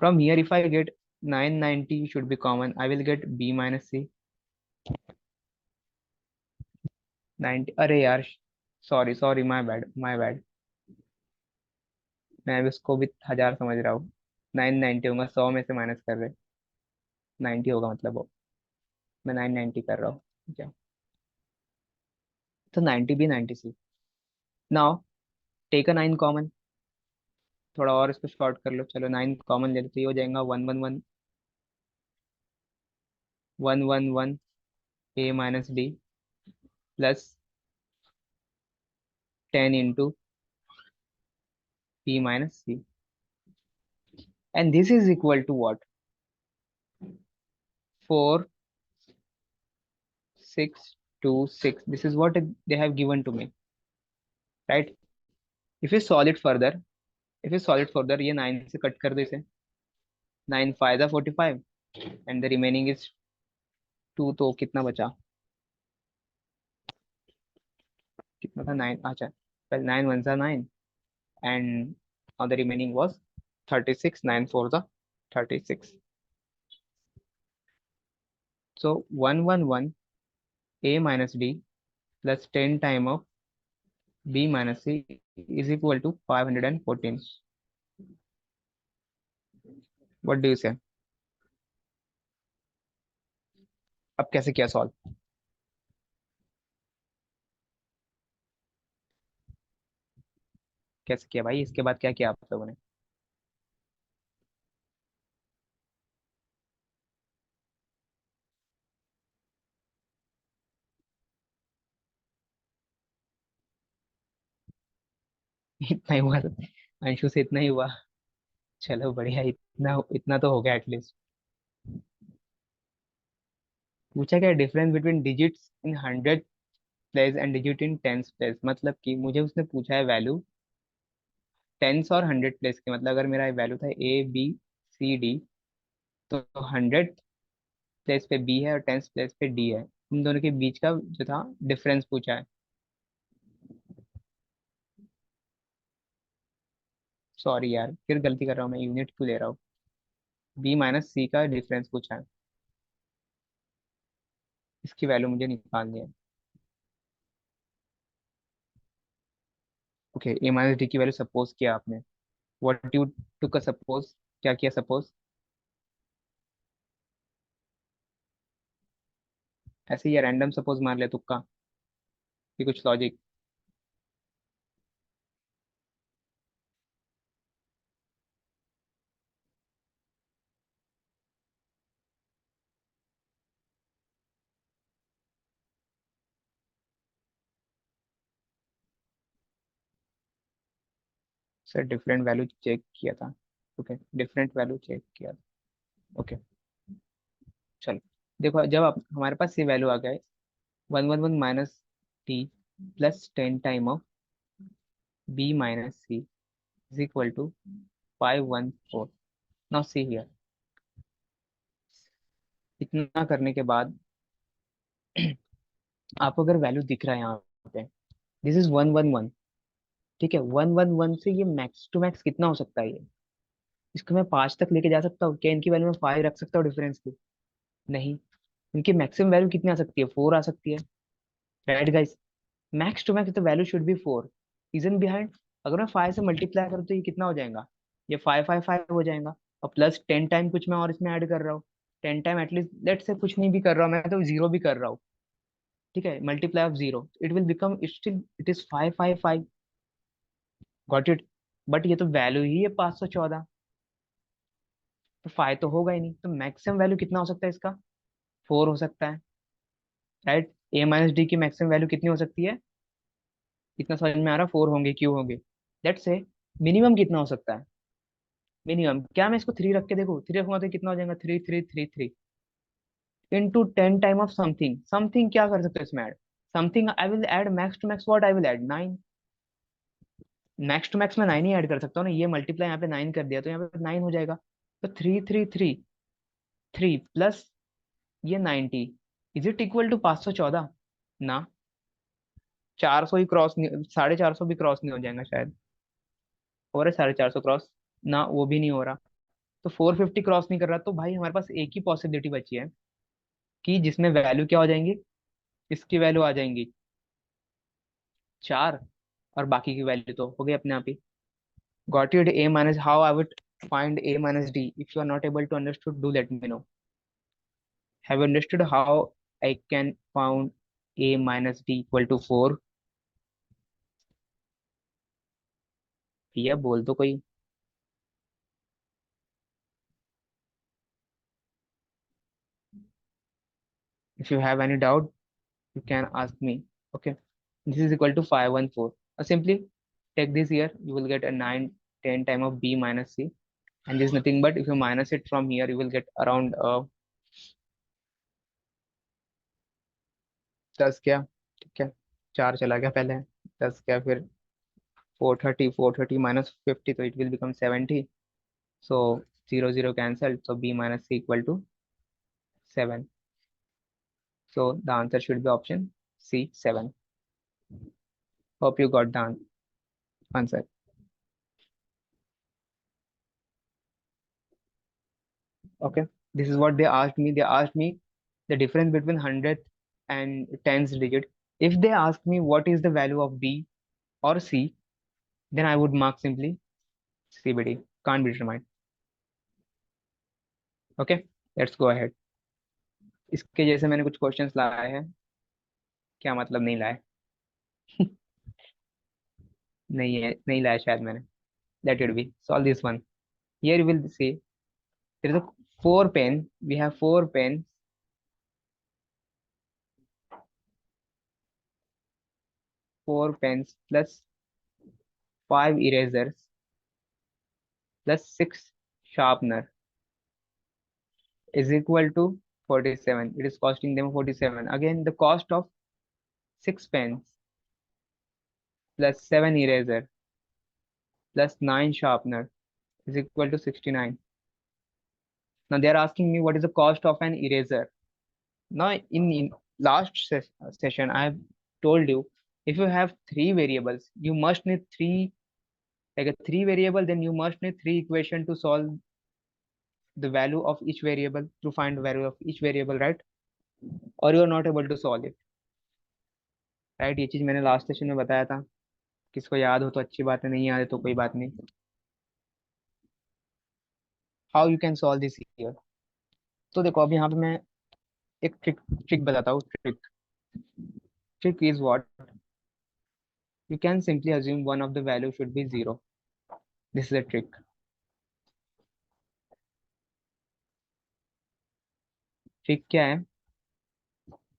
[SPEAKER 1] from here if I get 990 should be common, I will get b minus c. 90, अरे यार, sorry sorry, my bad my bad. मैं अभी उसको भी 1000 समझ रहा हूँ. 990 होगा, 100 में से माइनस कर रहे, 90 होगा मतलब वो. मैं 990 कर रहा हूँ. ठीक है. तो 90 भी 90 C. Now take a 9 common. थोड़ा और इसको शॉर्ट कर लो. चलो 9 कॉमन ले लो तो ये हो जाएगा 111, 111 a minus D plus 10 into p minus C. And this is equal to what, 4626. This is what they have given to me, right? If you solve it further, if you solve it further, ये 9 से cut कर दो इसे. 9 फायदा 45 and the remaining is 2. तो कितना बचा, कितना था 9, अच्छा, पहले 9 वन सा 9 and the remaining was 36. 9 four the 36. So 111 a minus d plus 10 time of b minus c is equal to 514. What do you say? अब कैसे किया सॉल्व, कैसे किया भाई, इसके बाद क्या किया आप लोगों ने? इतना ही हुआ अंशु से, इतना ही हुआ. चलो बढ़िया, इतना इतना तो हो गया एटलीस्ट. पूछा क्या, difference between digits in 100 place and digit in tens place. मतलब कि मुझे उसने पूछा है वैल्यू टेंस और 100 प्लेस के. मतलब अगर मेरा वैल्यू था ए बी सी डी, तो 100 प्लेस पे बी है और टेंस प्लेस पे डी है. इन दोनों के बीच का जो था डिफरेंस पूछा है. सॉरी यार, फिर गलती कर रहा हूँ मैं, यूनिट क्यों ले रहा हूँ. बी माइनस सी का डिफरेंस पूछा है, इसकी वैल्यू मुझे निकालनी है. ओके, ए माइनस डी की वैल्यू सपोज किया आपने. What you took a suppose, क्या किया सपोज? ऐसे ही रैंडम सपोज मार ले तुक्का, कि कुछ logic. Sir different value check किया था. ओके, डिफरेंट वैल्यू चेक किया. ओके, चलो. देखो जब आप हमारे पास ये वैल्यू आ गया है 111 minus T plus 10 time of B minus C is equal to 514। Now see here, इतना करने के बाद आपको अगर वैल्यू दिख रहा है यहाँ पे, दिस इज 111, ठीक है। 111 से ये मैक्स टू मैक्स कितना हो सकता है ये, इसको मैं 5 तक लेके जा सकता हूँ क्या? इनकी वैल्यू में 5 रख सकता हूँ डिफरेंस की? नहीं। इनकी मैक्सिमम वैल्यू कितनी आ सकती है? 4 आ सकती है, right guys? Max to max the value should be 4। Reason behind, अगर मैं 5 से मल्टीप्लाई करूँ तो ये कितना हो जाएगा? ये 555 हो जाएगा। और प्लस 10 टाइम कुछ मैं और इसमें ऐड कर रहा हूँ, 10 टाइम एटलीस्ट, लेट से कुछ नहीं भी कर रहा हूँ मैं तो जीरो भी कर रहा हूँ, ठीक है। Multiply of zero it will become still it is 555। Got it? But ये तो वैल्यू ही है 514, तो 5 तो होगा ही नहीं, तो मैक्सिमम वैल्यू कितना हो सकता है इसका? 4 हो सकता है, राइट? ए माइनस डी की मैक्सिमम वैल्यू कितनी हो सकती है? इतना समझ में आ रहा? 4 होंगे, क्यों होंगे? लेट्स से मिनिमम कितना हो सकता है? मिनिमम क्या, मैं इसको 3 रख के देखो, 3 रखूंगा तो कितना हो जाएगा? 3 3 3 3 into 10 time of something. Something क्या कर सकते हो इसमें add? Something I will add max to max, what I will add? 9। Max to max में 9 ही ऐड कर सकता हूँ ना, ये मल्टीप्लाई यहाँ पे 9 कर दिया तो यहाँ पे 9 हो जाएगा। तो 3 3 3 3 प्लस ये 90, इज इट इक्वल टू 514? ना, 400 ही क्रॉस नहीं, 450 भी क्रॉस नहीं हो जाएगा शायद। हो रहा है 450 क्रॉस? ना, वो भी नहीं हो रहा। तो 450 क्रॉस नहीं कर रहा, तो भाई हमारे पास एक ही पॉसिबिलिटी बची है कि जिसमें वैल्यू क्या हो जाएंगी, इसकी वैल्यू आ जाएंगी 4, और बाकी की वैल्यू तो हो गई अपने आप ही। Got it? A minus, how I would find A minus D? If you are not able to understood, do let me know. Have understood how I can found a minus d equal to 4? भैया बोल दो कोई। if you have any doubt you can ask me. Okay, this is equal to 514. Simply take this here, you will get a 9 10 time of b minus c, and this is nothing but if you minus it from here you will get around 10 क्या, ठीक है, 4 चला गया पहले, 10 क्या, फिर 430 minus 50 तो it will become 70। So 0 0 cancel, so b minus c equal to 7. So the answer should be option C, 7. Hope you got the answer. Okay, this is what they asked me. They asked me the difference between 100th and tens digit. If they ask me what is the value of B or C, then I would mark simply CBD, can't be determined. Okay, let's go ahead. इसके जैसे मैंने कुछ questions लाए हैं, क्या मतलब नहीं लाए? नहीं है, नहीं लाया शायद मैंने। Let it be. Solve this one. Here you will see there is a 4 pen. We have 4 pens, 4 pens plus 5 erasers plus 6 sharpener is equal to 47. It is costing them 47. Again, the cost of 6 pens plus 7 eraser plus 9 sharpener is equal to 69. Now they are asking me what is the cost of an eraser. Now in last session, I have told you if you have 3 variables, you must need three, like a 3 variable, then you must need 3 equation to solve the value of each variable, to find the value of each variable, right? Or you are not able to solve it, right? ये चीज मैंने last session में बताया था। किसको याद हो तो अच्छी बात है, नहीं याद है तो कोई बात नहीं। How you can solve this here? तो देखो अभी यहाँ पे मैं एक ट्रिक ट्रिक बताता हूँ। Trick trick is what, you can simply assume one of the value should be 0। This is a trick. Trick क्या है?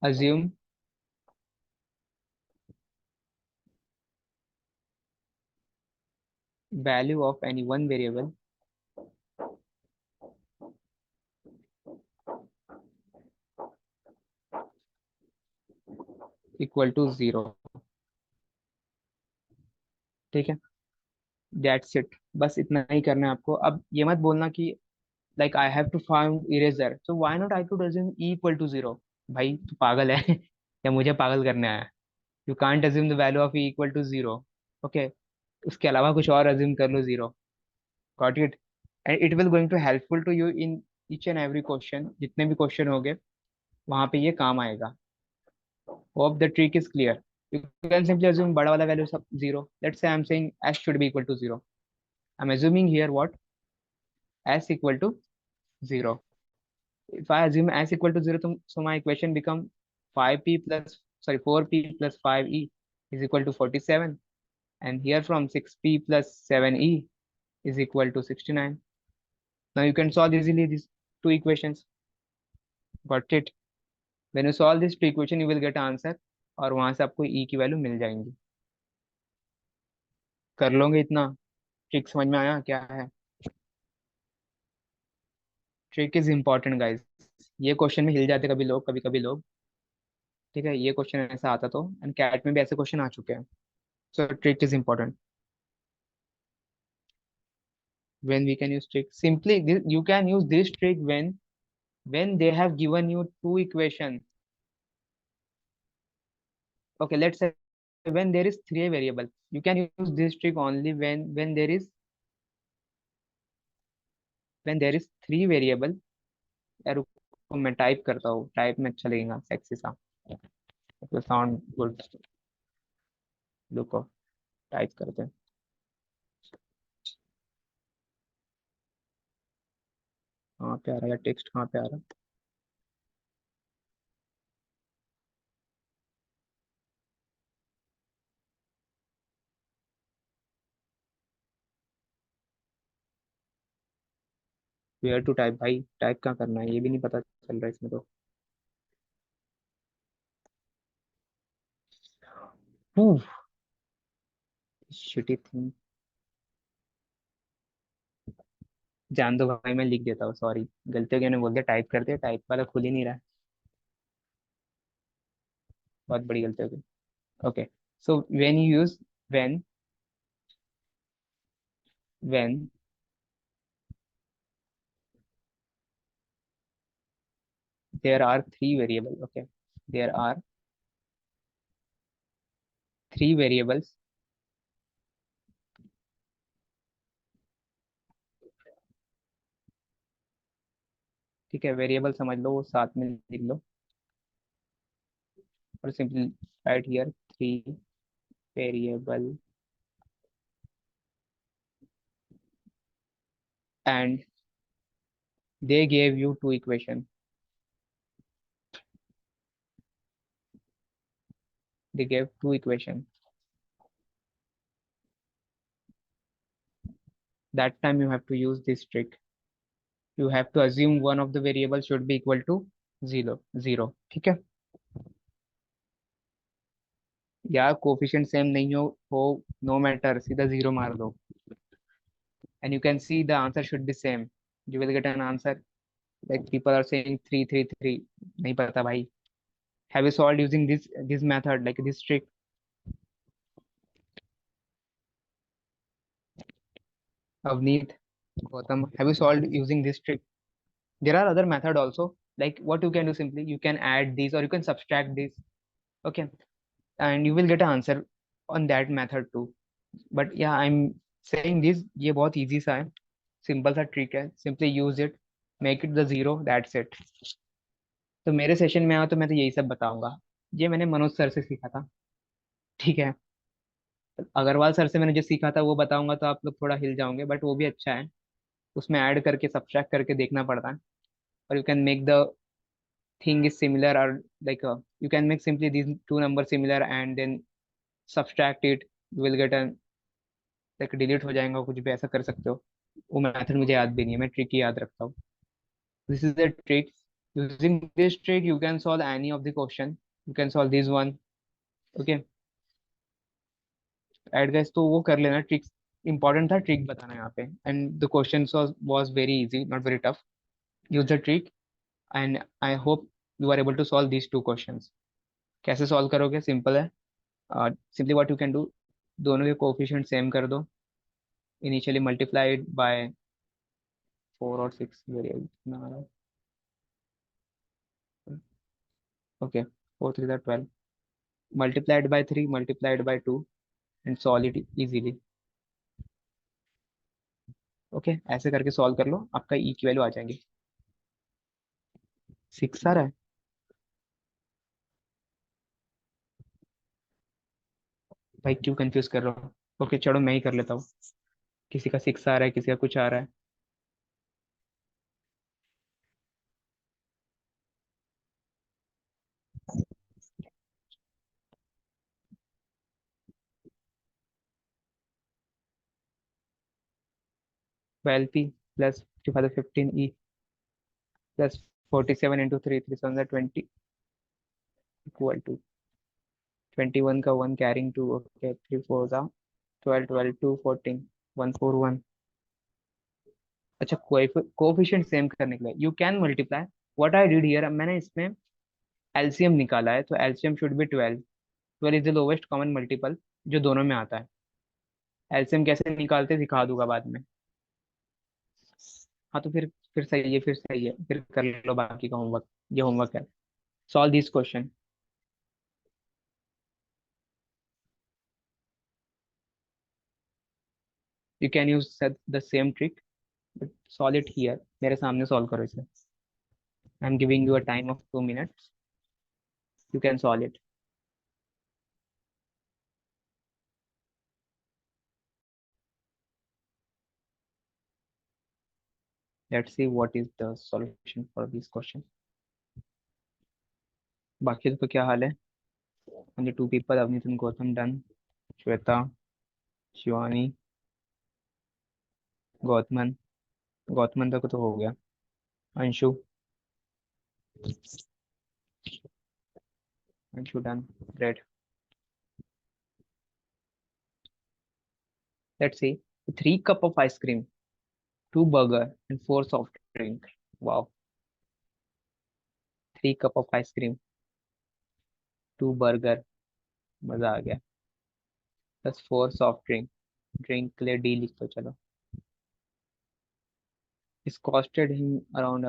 [SPEAKER 1] Assume value of any one variable equal to 0। ठीक है, दैट्स इट, बस इतना ही करना है आपको। अब ये मत बोलना कि like I have to find eraser, so why not I could assume E equal to 0। भाई तू पागल है या मुझे पागल करने आया? You can't assume the value of E equal to 0। Okay, उसके अलावा कुछ और अज्यूम कर लो 0। Got it? And it will going to helpful to you in each and every question, जितने भी क्वेश्चन होंगे वहां पे ये काम आएगा। Hope the trick is clear. You can simply assume बड़ा वाला वैल्यू सब 0। Let's say I am saying s should be equal to 0। I am assuming here what? S equal to 0। If I assume s equal to 0, so my equation become 5p plus, sorry, 4p plus 5e is equal to 47, and here from 6p plus 7e is equal to 69। Now you can solve easily these two equations। Got it? When you solve this two equation, you will get answer, और वहां से आपको e की value मिल जाएंगी। कर लोगे इतना? Trick समझ में आया क्या है? Trick is important guys. ये क्वेश्चन में हिल जाते कभी लोग, कभी कभी लोग। ठीक है, ये क्वेश्चन ऐसा आता तो, एंड कैट में भी ऐसे क्वेश्चन आ चुके हैं। So trick is important. When we can use trick, simply you can use this trick when they have given you two equations। Okay, let's say when there is three variable, you can use this trick only when there is three variable। यार रुको, मैं type करता हूँ, type में अच्छा लगेगा, sexy सा, तो साउंड गुड। रुको, टाइप करते हैं। कहाँ पे आ रहा है टेक्स्ट, कहाँ पे आ रहा है? Where to type? भाई टाइप कहाँ करना है ये भी नहीं पता चल रहा है इसमें तो। Shitty thing. जान दो भाई, मैं लिख देता हूँ, सॉरी। गलती हो गई, मैंने बोल दिया टाइप करते, टाइप वाला खुल ही नहीं रहा है। बहुत बड़ी गलती हो गई। Okay, so when you use, when when there are three variable. Okay, there are three variables. ठीक है, वेरिएबल समझ लो, वो साथ में लिख लो, और simply write here three variable, and they gave you two equation, they gave two equation। That time you have to use this trick। You have to assume one of the variable should be equal to 0 0। ठीक है, या coefficient same नहीं हो no matter, सीधा 0 मार दो, and you can see the answer should be same। You will get an answer like people are saying 3 3 3। नहीं पता भाई। Have you solved using this method, like this trick? Avneet, Gautam, have you solved using this trick? There are other method also, like what you can do, simply you can add these or you can subtract this। Okay, and you will get an answer on that method too। But yeah, I'm saying this, ये बहुत easy सा है, simple सा trick है, simply use it, make it the 0, that's it. तो मेरे session में आओ तो मैं तो यही सब बताऊंगा। ये मैंने मनोज सर से सीखा था। ठीक है, अग्रवाल सर से मैंने जो सीखा था वो बताऊंगा तो आप लोग थोड़ा हिल जाओगे, बट वो भी अच्छा है। उसमें ऐड करके सब्ट्रैक्ट करके देखना पड़ता है, और you can make the thing is similar, और like you can make simply these two numbers similar and then subtract it, you will get an, like delete हो जाएगा, कुछ भी ऐसा कर सकते हो। वो मेथड मुझे याद भी नहीं है, मैं ट्रिक ही याद रखता हूँ। This is the trick. Using this trick you can solve any of the question, you can solve this one. Okay, एड गाइस, तो वो कर लेना ट्रिक। इंपॉर्टेंट था ट्रिक बताना यहाँ पे, and the question was very easy, not very tough। use the trick, and I hope you are able to solve these two questions। कैसे सॉल्व करोगे? सिंपल है। Simply what you can do, दोनों के coefficient same कर दो, initially multiplied by 4 और 6 variable ना आ रहा है। Okay, 4 3 12, multiplied by 3 multiplied by 2 and solve it easily. Okay, ऐसे करके सॉल्व कर लो, आपका ई की वैल्यू आ जाएंगी। 6 आ रहा है? भाई क्यों कंफ्यूज कर रहे हो? ओके चलो मैं ही कर लेता हूँ। किसी का 6 आ रहा है, किसी का कुछ आ रहा है। 12p plus 15e plus 47 into 3 3 20 equal to 21 का 1 कैरिंग 2। ओके 3 4 का 12 12 2 14 141। अच्छा, कोएफिशिएंट सेम करने के लिए you can multiply. What I did here, मैंने इसमें एलसीएम निकाला है, तो LCM should be 12। 12 is the lowest common multiple जो दोनों में आता है। एलसीएम कैसे निकालते हैं सिखा दूंगा बाद में। हाँ तो फिर सही है, फिर सही है, फिर कर लो बाकी का होमवर्क। ये होमवर्क है, solve this question. You can use the same trick but solve it here, मेरे सामने सॉल्व करो इसे। I am giving you a time of 2 minutes, you can solve it. Let's see what is the solution for this question. बाकी तो क्या हाल है? only 2 people, Avneet and Gautam done. Shweta, Shivani, Gautaman. Gautaman तक तो हो गया। Anshu, Anshu done. Great. Let's C, 3 cup of ice cream, 2 burger and 4 soft drink. Wow, 3 cup of ice cream, 2 burger, मजा आ गया, प्लस 4 soft drink। ड्रिंक के लिए डी लिख दो चलो। इस कॉस्टेड हिम अराउंड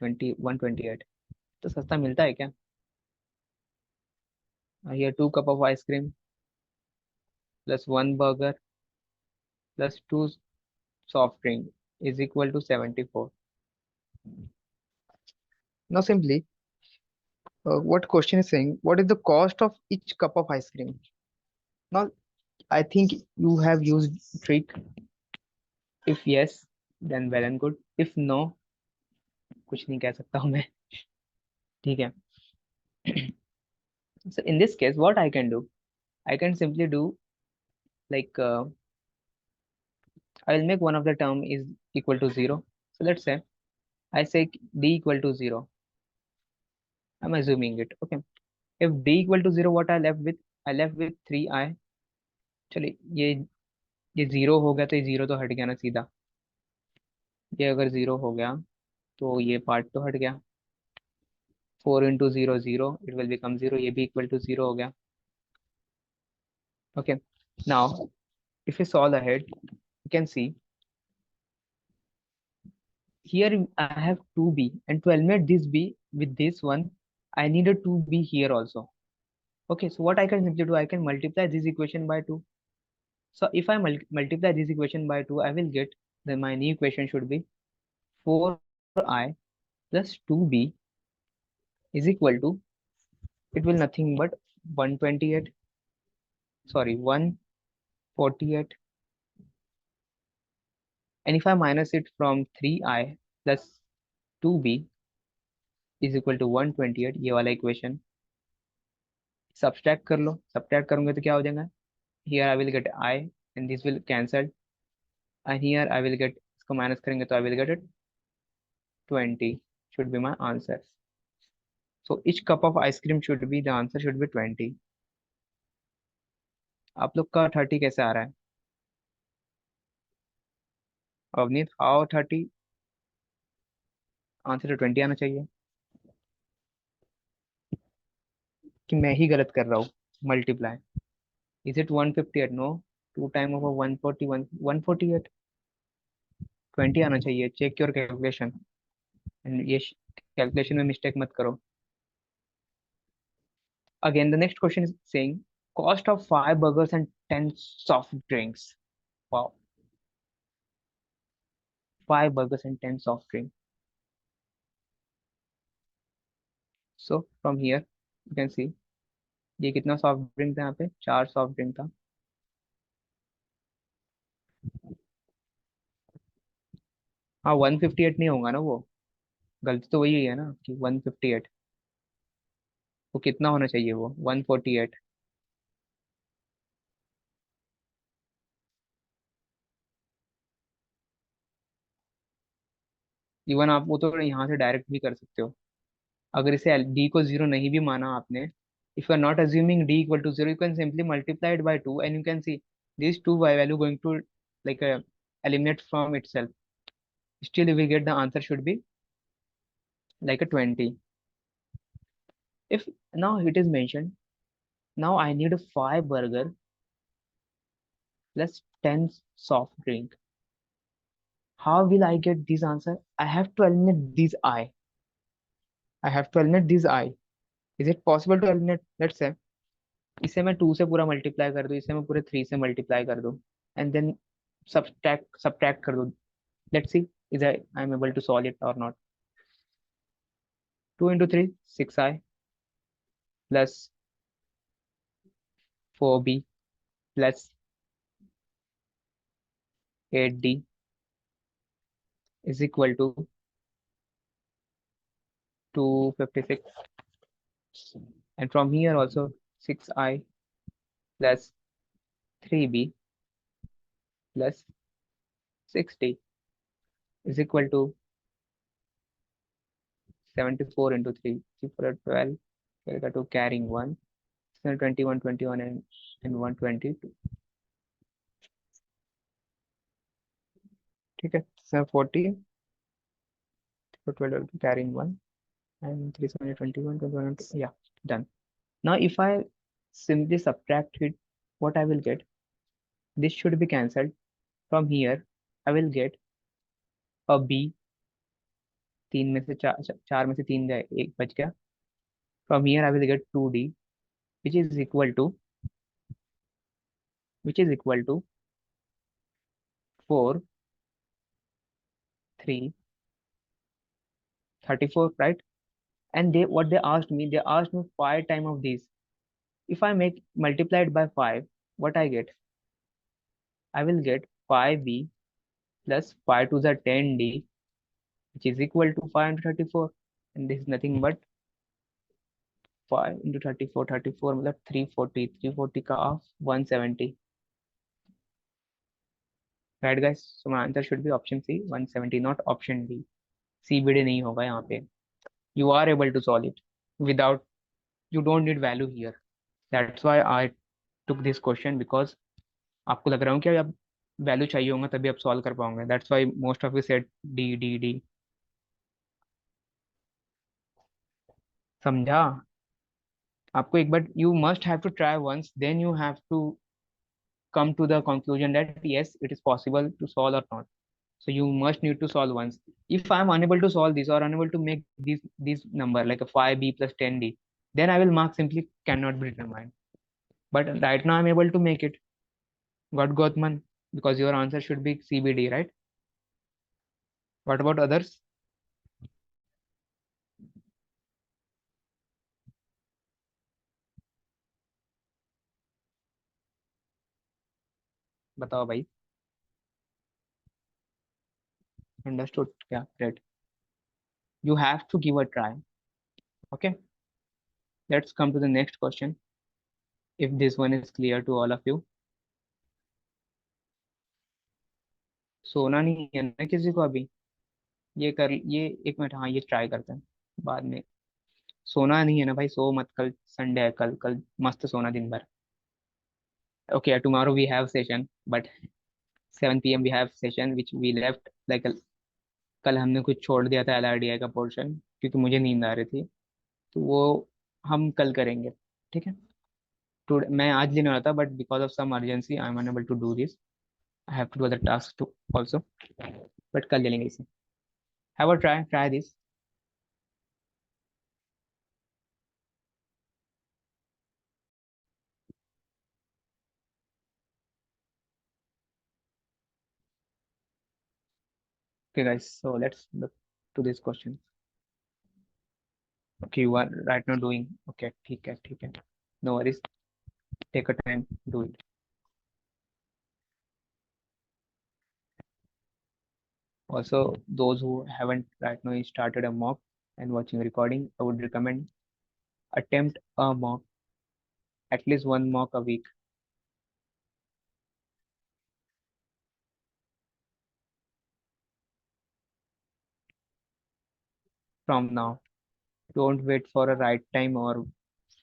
[SPEAKER 1] 21 28। तो सस्ता मिलता है क्या? Here 2 cup of ice cream plus 1 burger plus 2 soft drink is equal to 74. Now simply, what question is saying, what is the cost of each cup of ice cream? Now I think you have used trick. If yes, then well and good. If no, कुछ नहीं कह सकता हूँ मैं। ठीक है। So in this case, what I can do, I can simply do like I will make one of the term is equal to 0. So let's say I say d equal to 0. I'm assuming it. Okay. If d equal to 0, what I left with? I left with 3i। चलिए ये 0 हो गया तो ये 0 तो हट गया ना सीधा। ये अगर 0 हो गया तो ये पार्ट तो हट गया। 4 into 0 0, it will become 0, ये भी equal to 0 हो गया। Okay, now if you solve ahead, you can see here I have 2b, and to eliminate this b with this one, I need a 2b here also. Okay, so what I can simply do, I can multiply this equation by 2. So if I multiply this equation by 2, I will get, then my new equation should be 4i plus 2b is equal to, it will nothing but 128, sorry 148. And if I minus it from 3i plus 2b is equal to 128, ये वाला equation subtract कर लो। Subtract करूंगे तो क्या हो जाएगा? Here I will gate i and this will cancel, and here I will gate, इसको minus करेंगे तो आई will gate 20 should be my answer. So each cup of ice cream should be, the answer should be 20. आप लोग का 30 कैसे आ रहा है? Avneet, how 30? Answer तो 20 आना चाहिए। कि मैं ही गलत कर रहा हूँ? Multiply, is it 158? No, two time of 141, 148, 20 आना चाहिए। चेक योर कैलकुलेशन, एंड ये कैलकुलेशन में मिस्टेक मत करो। Again, the next question is saying cost of 5 burgers and 10 soft drinks. Wow, 5 burgers and 10 soft drinks. So from here you can see ये कितना soft drink था, यहाँ पे 4 सॉफ्ट ड्रिंक था। हाँ, 158 नहीं होगा ना वो, गलती तो वही है ना कि 158। वो कितना होना चाहिए, वो 148। इवन आप वो तो यहाँ से डायरेक्ट भी कर सकते हो, अगर इसे डी को जीरो नहीं भी माना आपने। If you are not assuming D equal to zero, you can simply multiply it by 2 and you can see this 2 value going to like eliminate from itself. Still you will get the answer should be like a 20. If now it is mentioned, now I need a 5 burger plus 10 soft drink. How will I get this answer? I have to eliminate this I. I have to eliminate this I. Is it possible to eliminate? Let's say इसे मैं 2 से पूरा multiply कर दूं, इसे मैं पूरे 3 से मल्टीप्लाई कर दूं, एंड देन सब्ट्रैक्ट कर दूं। Let's see is I am able to solve it और not. 2 into 3, 6i plus 4b plus 8d is equal to 256. And from here also 6i plus 3b plus 60 is equal to 74 into 3, 3 for 12, carry to carrying 1, 21, 21 and 122. ठीक है, 40 for 12 carrying 1 and 3 7 21 21, yeah, done. Now if I simply subtract it, what I will get, this should be cancelled. From here I will get a b, तीन में से चार में से तीन गए, एक बच गया। From here I will get 2d, which is equal to 4 3 34, right? And they what they asked me, they asked me 5 time of these. If I make multiplied by 5, what I get, I will get 5b plus 5 to the 10d, which is equal to 5 into 34, and this is nothing but 5 into 34, 34 मतलब 340, 340 का of 170, right guys? So my answer should be option C, 170, not option D. CBD नहीं होगा यहाँ पे। You are able to solve it without, you don't need value here. That's why I took this question, because आपको लग रहा हूँ कि अब वैल्यू चाहिए होगा तभी आप सॉल्व कर पाओगे। That's why most of you said D D D. समझा? आपको एक बार, you must have to try once, then you have to come to the conclusion that yes, it is possible to solve or not. So you must need to solve once. If I am unable to solve this or unable to make this number like a 5b plus 10d, then I will mark simply cannot be determined. But right now I'm able to make it. Got Gothman? Because your answer should be CBD, right? What about others? बताओ भाई। Understood? Yeah, great. You have to give a try. Okay, let's come to the next question. If this one is clear to all of you. सोना नहीं है ना किसी को अभी? ये एक मिनट, हाँ ये ट्राई करते हैं बाद में। सोना नहीं है ना भाई? सो मत, कल संडे है, कल कल मस्त सोना दिन भर। Okay, tomorrow we have session, but 7 p.m we have session which we left like, कल हमने कुछ छोड़ दिया था LRDI का पोर्शन, क्योंकि मुझे नींद आ रही थी, तो वो हम कल करेंगे। ठीक है। टुडे मैं आज लेने वाला था, but because of some urgency I am unable to do this. I have to do other task too also, but कल ले लेंगे इसे। Have a try this. Okay guys, so let's look to this question. Okay, you are right now doing okay, ठीक है, no worries, take a time, do it. Also, those who haven't right now started a mock and watching recording, I would recommend attempt a mock, at least one mock a week from now. Don't wait for a right time or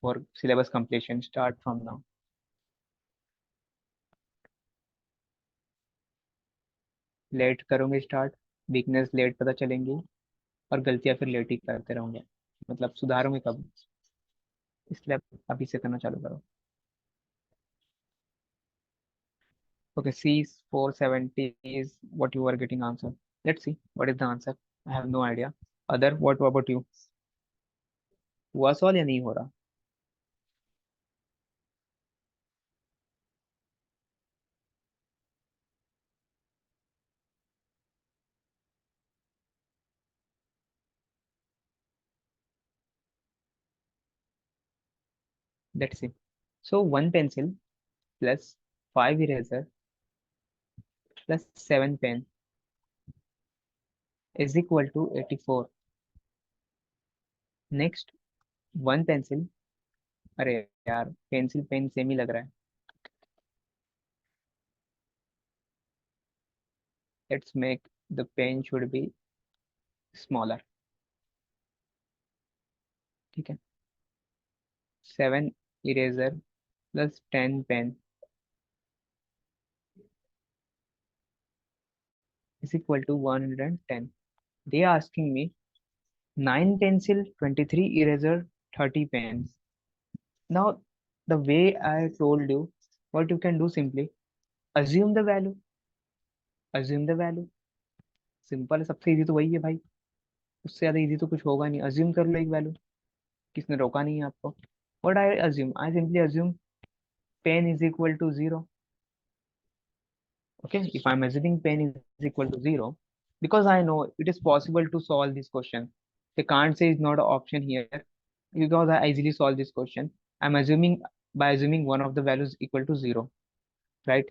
[SPEAKER 1] for syllabus completion. Start from now. Late करोगे start, weakness late पता चलेंगी, और गलतियां फिर late ही करते रहोगे, मतलब सुधारोगे कब? इसलिए अभी से करना चालू करो. Okay, C 470 is what you are getting answer. Let's see what is the answer. I have no idea. Other, what about you? हुआ सवाल या नहीं हो रहा? Let's see. So one pencil plus five eraser plus seven pen is equal to 84. Next, one pencil. अरे यार, pencil pen same ही लग रहा है. Let's make the pen should be smaller. ठीक है. Seven eraser plus 10 pen is equal to 110. They are asking me 9 pencil, 23 eraser, 30 pens. Now, the way I told you, what you can do simply, assume the value, assume the value. Simple है, सबसे easy तो वही है भाई. उससे ज्यादा easy तो कुछ होगा नहीं. अज्यूम कर लो एक वैल्यू, किसने रोका नहीं है आपको. What I assume, I simply assume pen is equal to zero. Okay, if I'm assuming pen is equal to zero, because I know it is possible to solve this question. They can't say it's not an option here, because I easily solve this question. I'm assuming by assuming one of the values equal to zero, right?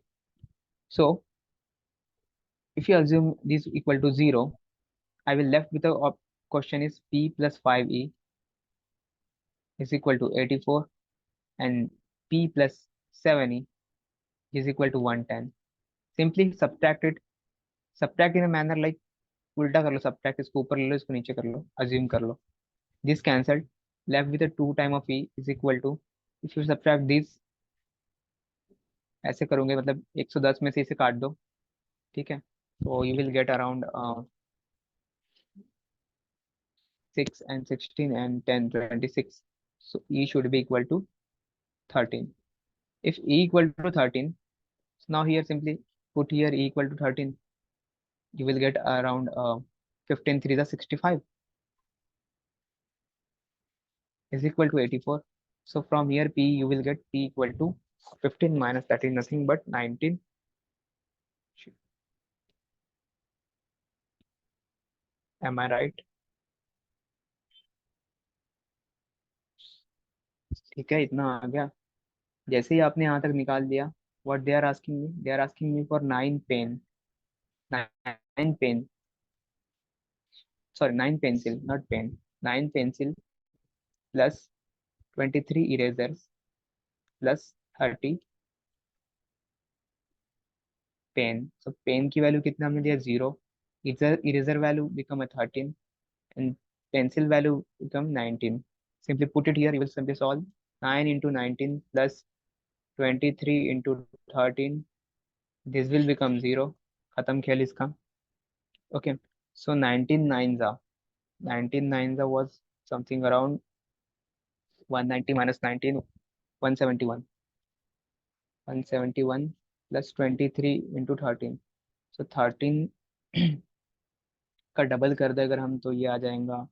[SPEAKER 1] So if you assume this equal to zero, I will left with the question is p plus 5e is equal to 84, and p plus 7e is equal to 110. Simply subtract it. Subtract in a manner like उल्टा कर लो. Subtract, इसको ऊपर ले लो, इसको नीचे कर लो, assume कर लो. This cancelled, left with 2 time of E is equal to, if you subtract this, ऐसे करोगे मतलब 110 में से इसे काट दो. ठीक है. तो you will get around 6 and 16 and 10 26. So e should be equal to 13. If e equal to 13, so now here simply put here e equal to 13, you will get around 15 3 the 65 is equal to 84. So from here p you will get p equal to 15 minus that is nothing but 19. Am I right? ठीक है, इतना आ गया. जैसे ही आपने यहाँ तक निकाल दिया, what they are asking me, they are asking me for 9 pen. 9 pen, sorry 9 pencil not pen. 9 pencil plus 23 erasers plus 30 pen. So pen की वैल्यू कितना हमने दिया, zero. Eraser value become a 13 and pencil value become 19. Simply put it here, you will simply solve 9 into 19 plus 23 into 13. This will become 0. खत्म खेल इसका. Okay, so 19 nines are, 19 nines are was something around 190 minus 19. 171, 171 plus 23 into 13, सो 13 का double कर दे अगर हम, तो ये आ जाएगा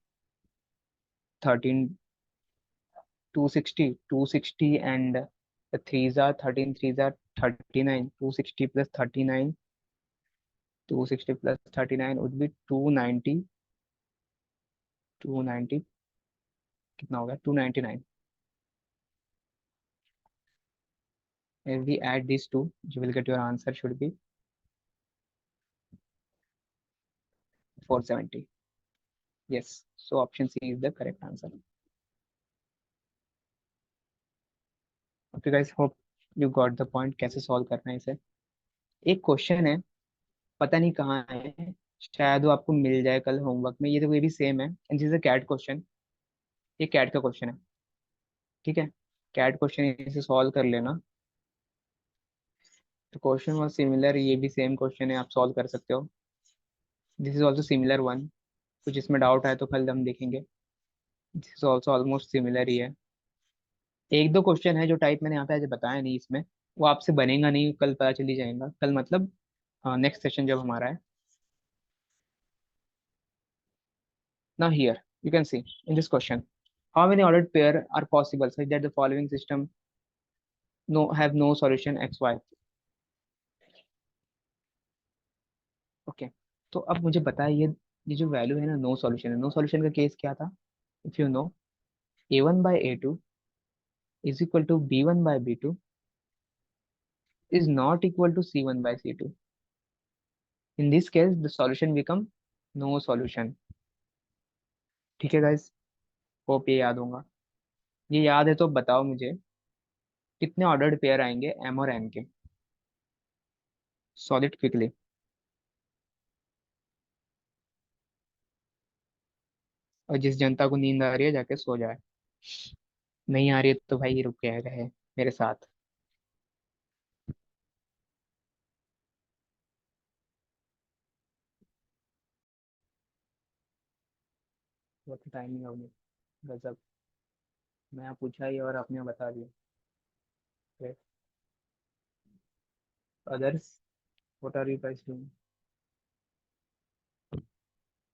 [SPEAKER 1] 13, 260, 260 एंड थ्री ज़ा 13, थ्री ज़ा 39, 260 प्लस 39, 260 प्लस 39 वुड बी 290, 290 कितना होगा 299. If we add these two, you will get your answer should be 470. Yes, so option C is the correct answer. Okay guys, hope you got the point. कैसे solve करना है इसे. एक question है, पता नहीं कहाँ है, शायद वो आपको मिल जाए कल होमवर्क में. ये तो ये भी सेम है, and this is a CAT question. ये कैट का क्वेश्चन है, ठीक है. कैट क्वेश्चन इसे सॉल्व कर लेना. तो क्वेश्चन वॉज सिमिलर, ये भी सेम क्वेश्चन है, आप सॉल्व कर सकते हो. This is also similar one. कुछ इसमें डाउट है तो कल हम देखेंगे. This is also almost similar ही है. एक दो क्वेश्चन है जो टाइप मैंने यहाँ पे आज बताया नहीं इसमें, वो आपसे बनेगा नहीं, कल पता चल ही जाएगा. कल मतलब नेक्स्ट सेशन जब हमारा है. Now here you can see in this question, how many ordered pair are possible such that the following system no have no solution xy. Okay, तो अब मुझे पता है ये जो वैल्यू है ना, नो सॉल्यूशन है. नो सॉल्यूशन का केस क्या था? If you no, a1/a2 is equal to b1/b2 is not equal to c1/c2. In this case the solution become no solution. ठीक है गाइस, होप ये याद होगा. ये याद है तो बताओ मुझे कितने ऑर्डर्ड पेयर आएंगे m और n के. Solve it quickly. और जिस जनता को नींद आ रही है जाके सो जाए. नहीं आ रही है तो भाई रुक गया रहे मेरे साथ. बहुत टाइमिंग हो गई. गजब. मैं पूछा ही और आपने बता दिया. Others, what are you guys doing?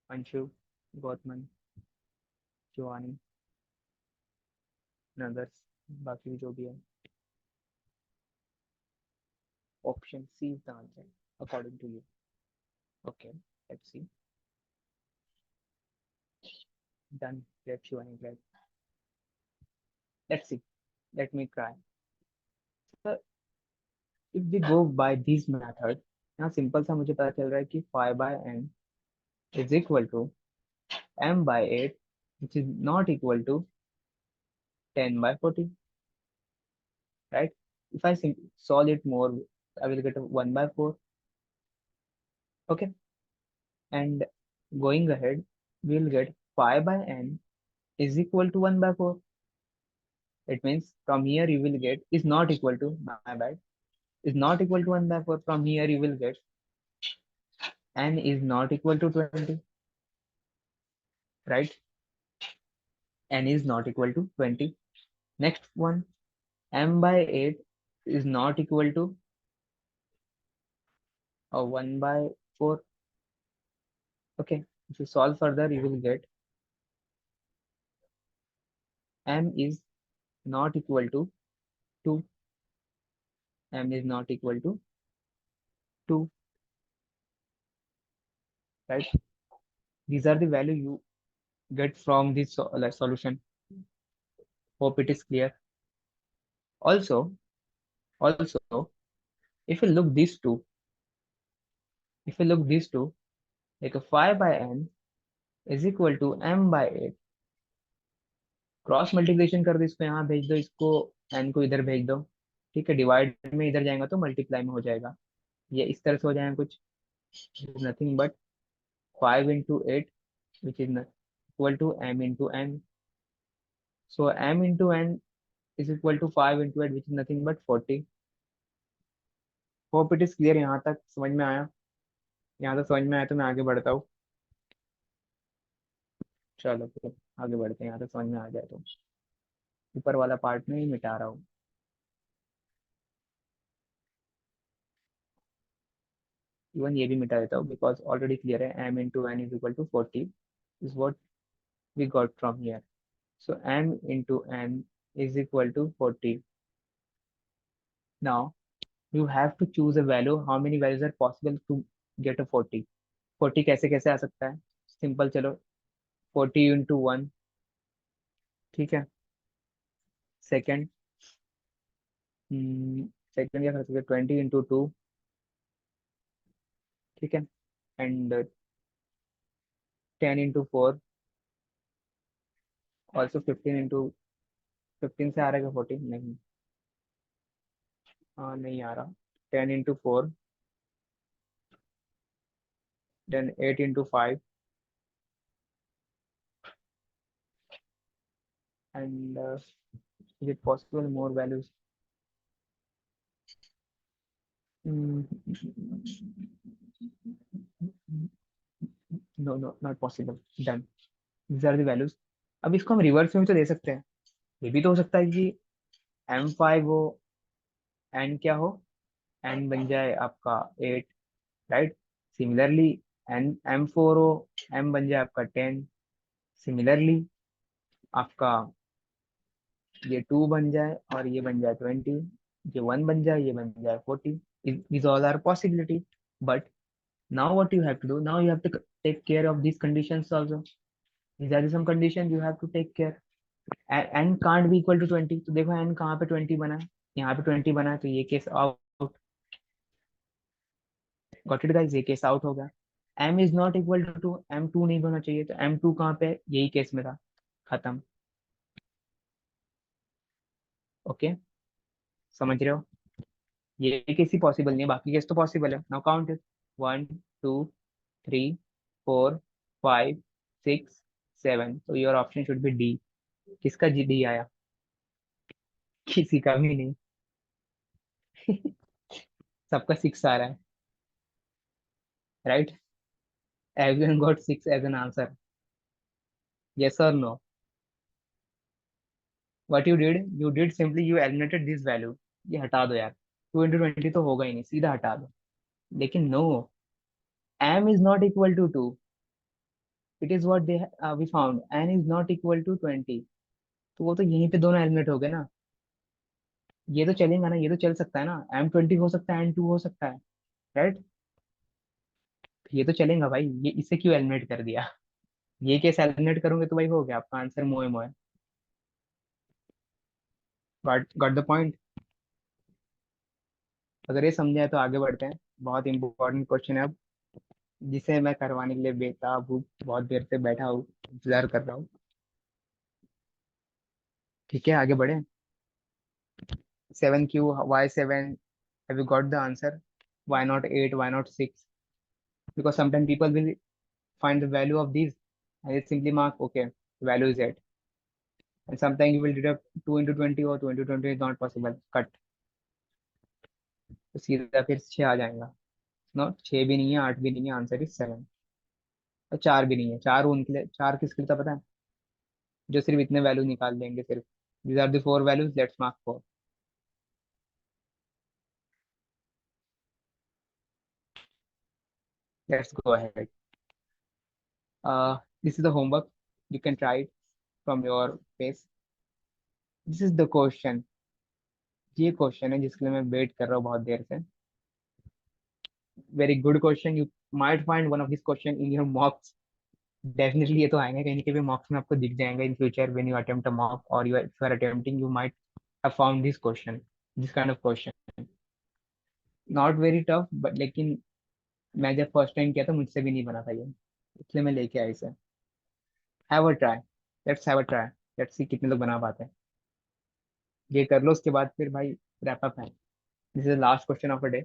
[SPEAKER 1] Anshu, Gautaman, Shivani, others, बाकी जो भी है. Option C is the answer according to you. Okay, let's see. Done. Let Shivani great. Let's see. Let me try. If we go by this method, यहाँ simple सा मुझे पता चल रहा है कि 5/n is equal to m/8 which is not equal to 10/40, right? If I solve it more, I will get a 1/4. Okay, and going ahead, we'll get 5/n is equal to 1/4. It means from here you will get is not equal to, my bad, is not equal to 1/4. From here you will get n is not equal to 20, right? N is not equal to 20. Next one, m/8 is not equal to 1/4. Okay, if you solve further, you will get m is not equal to 2. M is not equal to 2, right? These are the value you get from this solution. Hope it is clear. Also, if you look these two, like a 5/n is equal to m/8. Cross multiplication कर दो, इसको यहाँ भेज दो, इसको n को इधर भेज दो. ठीक है, डिवाइड में इधर जाएगा तो मल्टीप्लाई में हो जाएगा. ये इस तरह से हो जाएगा कुछ. Nothing but 5 into 8 which is equal to m into n. So m into n is equal to 5 into 8 which is nothing but 40. Hope it is clear. यहाँ तक समझ में आया? यहाँ तक समझ में आया तो मैं आगे बढ़ता हूँ. चलो फिर आगे बढ़ते हैं, यहाँ तक समझ में आ जाए तो ऊपर वाला पार्ट में ही मिटा रहा हूँ. इवन ये भी मिटा देता हूँ बिकॉज ऑलरेडी क्लियर है, m into N is equal to 40 is what we got from here. So m into n is equal to 40. Now you have to choose a value. How many values are possible to get a 40? 40 कैसे कैसे आ सकता है? Simple, चलो 40 into one. ठीक है. Second, second क्या कर सकते हैं? 20 इंटू टू. ठीक है. And 10 into four. Also 15 into, 15 से आ रहा है 14? नहीं. हाँ, नहीं आ रहा. 10 into four. Then 8 into five. And is it possible more values? Hmm. No no, not possible. Done. These are the values. अब इसको हम रिवर्स में भी तो दे सकते हैं. ये भी तो हो सकता है कि m5 हो, n क्या हो, n बन जाए आपका 8. राइट. सिमिलरली n m4 हो, m बन जाए आपका 10. सिमिलरली आपका ये 2 बन जाए और ये बन जाए 20. ये 1 बन जाए, ये बन जाए 40. these all are possibility. But now what you have to do, now you have to take care of these conditions also. These are some conditions you have to take care. n can't be equal to 20. तो देखो n कहाँ पे 20 बना है? यहाँ पे 20 बना है, तो ये case out. Got it guys? ये केस आउट हो गया. m is not equal to 2. m2 नहीं होना चाहिए, तो m2 कहाँ पे है? यही केस में था. खत्म. ओके. समझ रहे हो? ये केस ही पॉसिबल नहीं है, बाकी केस तो पॉसिबल है. Now count it. 1 2 3 4 5 6 7. तो your option should be D. किसका जी डी आया? किसी का भी नहीं. सबका 6 आ रहा है. Right. Everyone got 6 as an answer. Yes or no? What you did? You did simply you eliminated this value. ये हटा दो यार. 2 into 20 तो होगा ही नहीं, सीधा हटा दो. लेकिन no, m is not equal to 2. It is what we found. n is not equal to 20. तो वो तो यहीं पे दोनों एलिमिनेट हो गए ना. ये तो चलेगा ना, ये तो चल सकता है ना. m20 हो सकता है, n2 हो सकता है. राइट. ये तो चलेगा भाई. ये इसे क्यों एलिमिनेट कर दिया? ये केस एलिमिनेट करोगे तो भाई हो गया आपका आंसर मोए मोए. Got the point? अगर ये समझे तो आगे बढ़ते हैं. बहुत इंपॉर्टेंट क्वेश्चन है अब, जिसे मैं करवाने के लिए बेताब हूँ. बहुत देर से बैठा हूँ, इंतजार कर रहा हूँ. ठीक है, आगे बढ़े. 7 Q, why 7? Have you got the answer? Why not 8? Why not 6? Because sometime people will find the value of these and it simply mark okay, value is 8. And sometimes you will deduct 2 into 20, or 2 into 20 is not possible, cut. तो सीधा फिर 6 आ जाएगा. No, 6 भी नहीं है, 8 भी नहीं है, आंसर इज 7. और 4 भी नहीं है. 4 उनके लिए, 4 किसके लिए था पता है? जो सिर्फ इतने वैल्यू निकाल देंगे सिर्फ. These are the 4 values, let's mark 4. Let's go ahead. This is the homework. You can try it from your face. This is the question. ये क्वेश्चन है जिसके लिए मैं वेट कर रहा हूँ बहुत देर से. Very good question. You might find one of this question in your मॉक्स. Definitely ये तो आएंगे कहीं ना कहीं मॉक्स में, आपको दिख जाएंगे in future when you attempt a mock, और you are attempting, you might have found this question, this kind of question. Not very tough, but लेकिन मैं जब फर्स्ट टाइम किया था मुझसे भी नहीं बना था ये, इसलिए मैं लेके आया इसे. Have a try. Let's have a try. Let's सी कितने लोग बना पाते हैं. ये कर लो, उसके बाद फिर भाई रैप अप है. This is the last question of a day.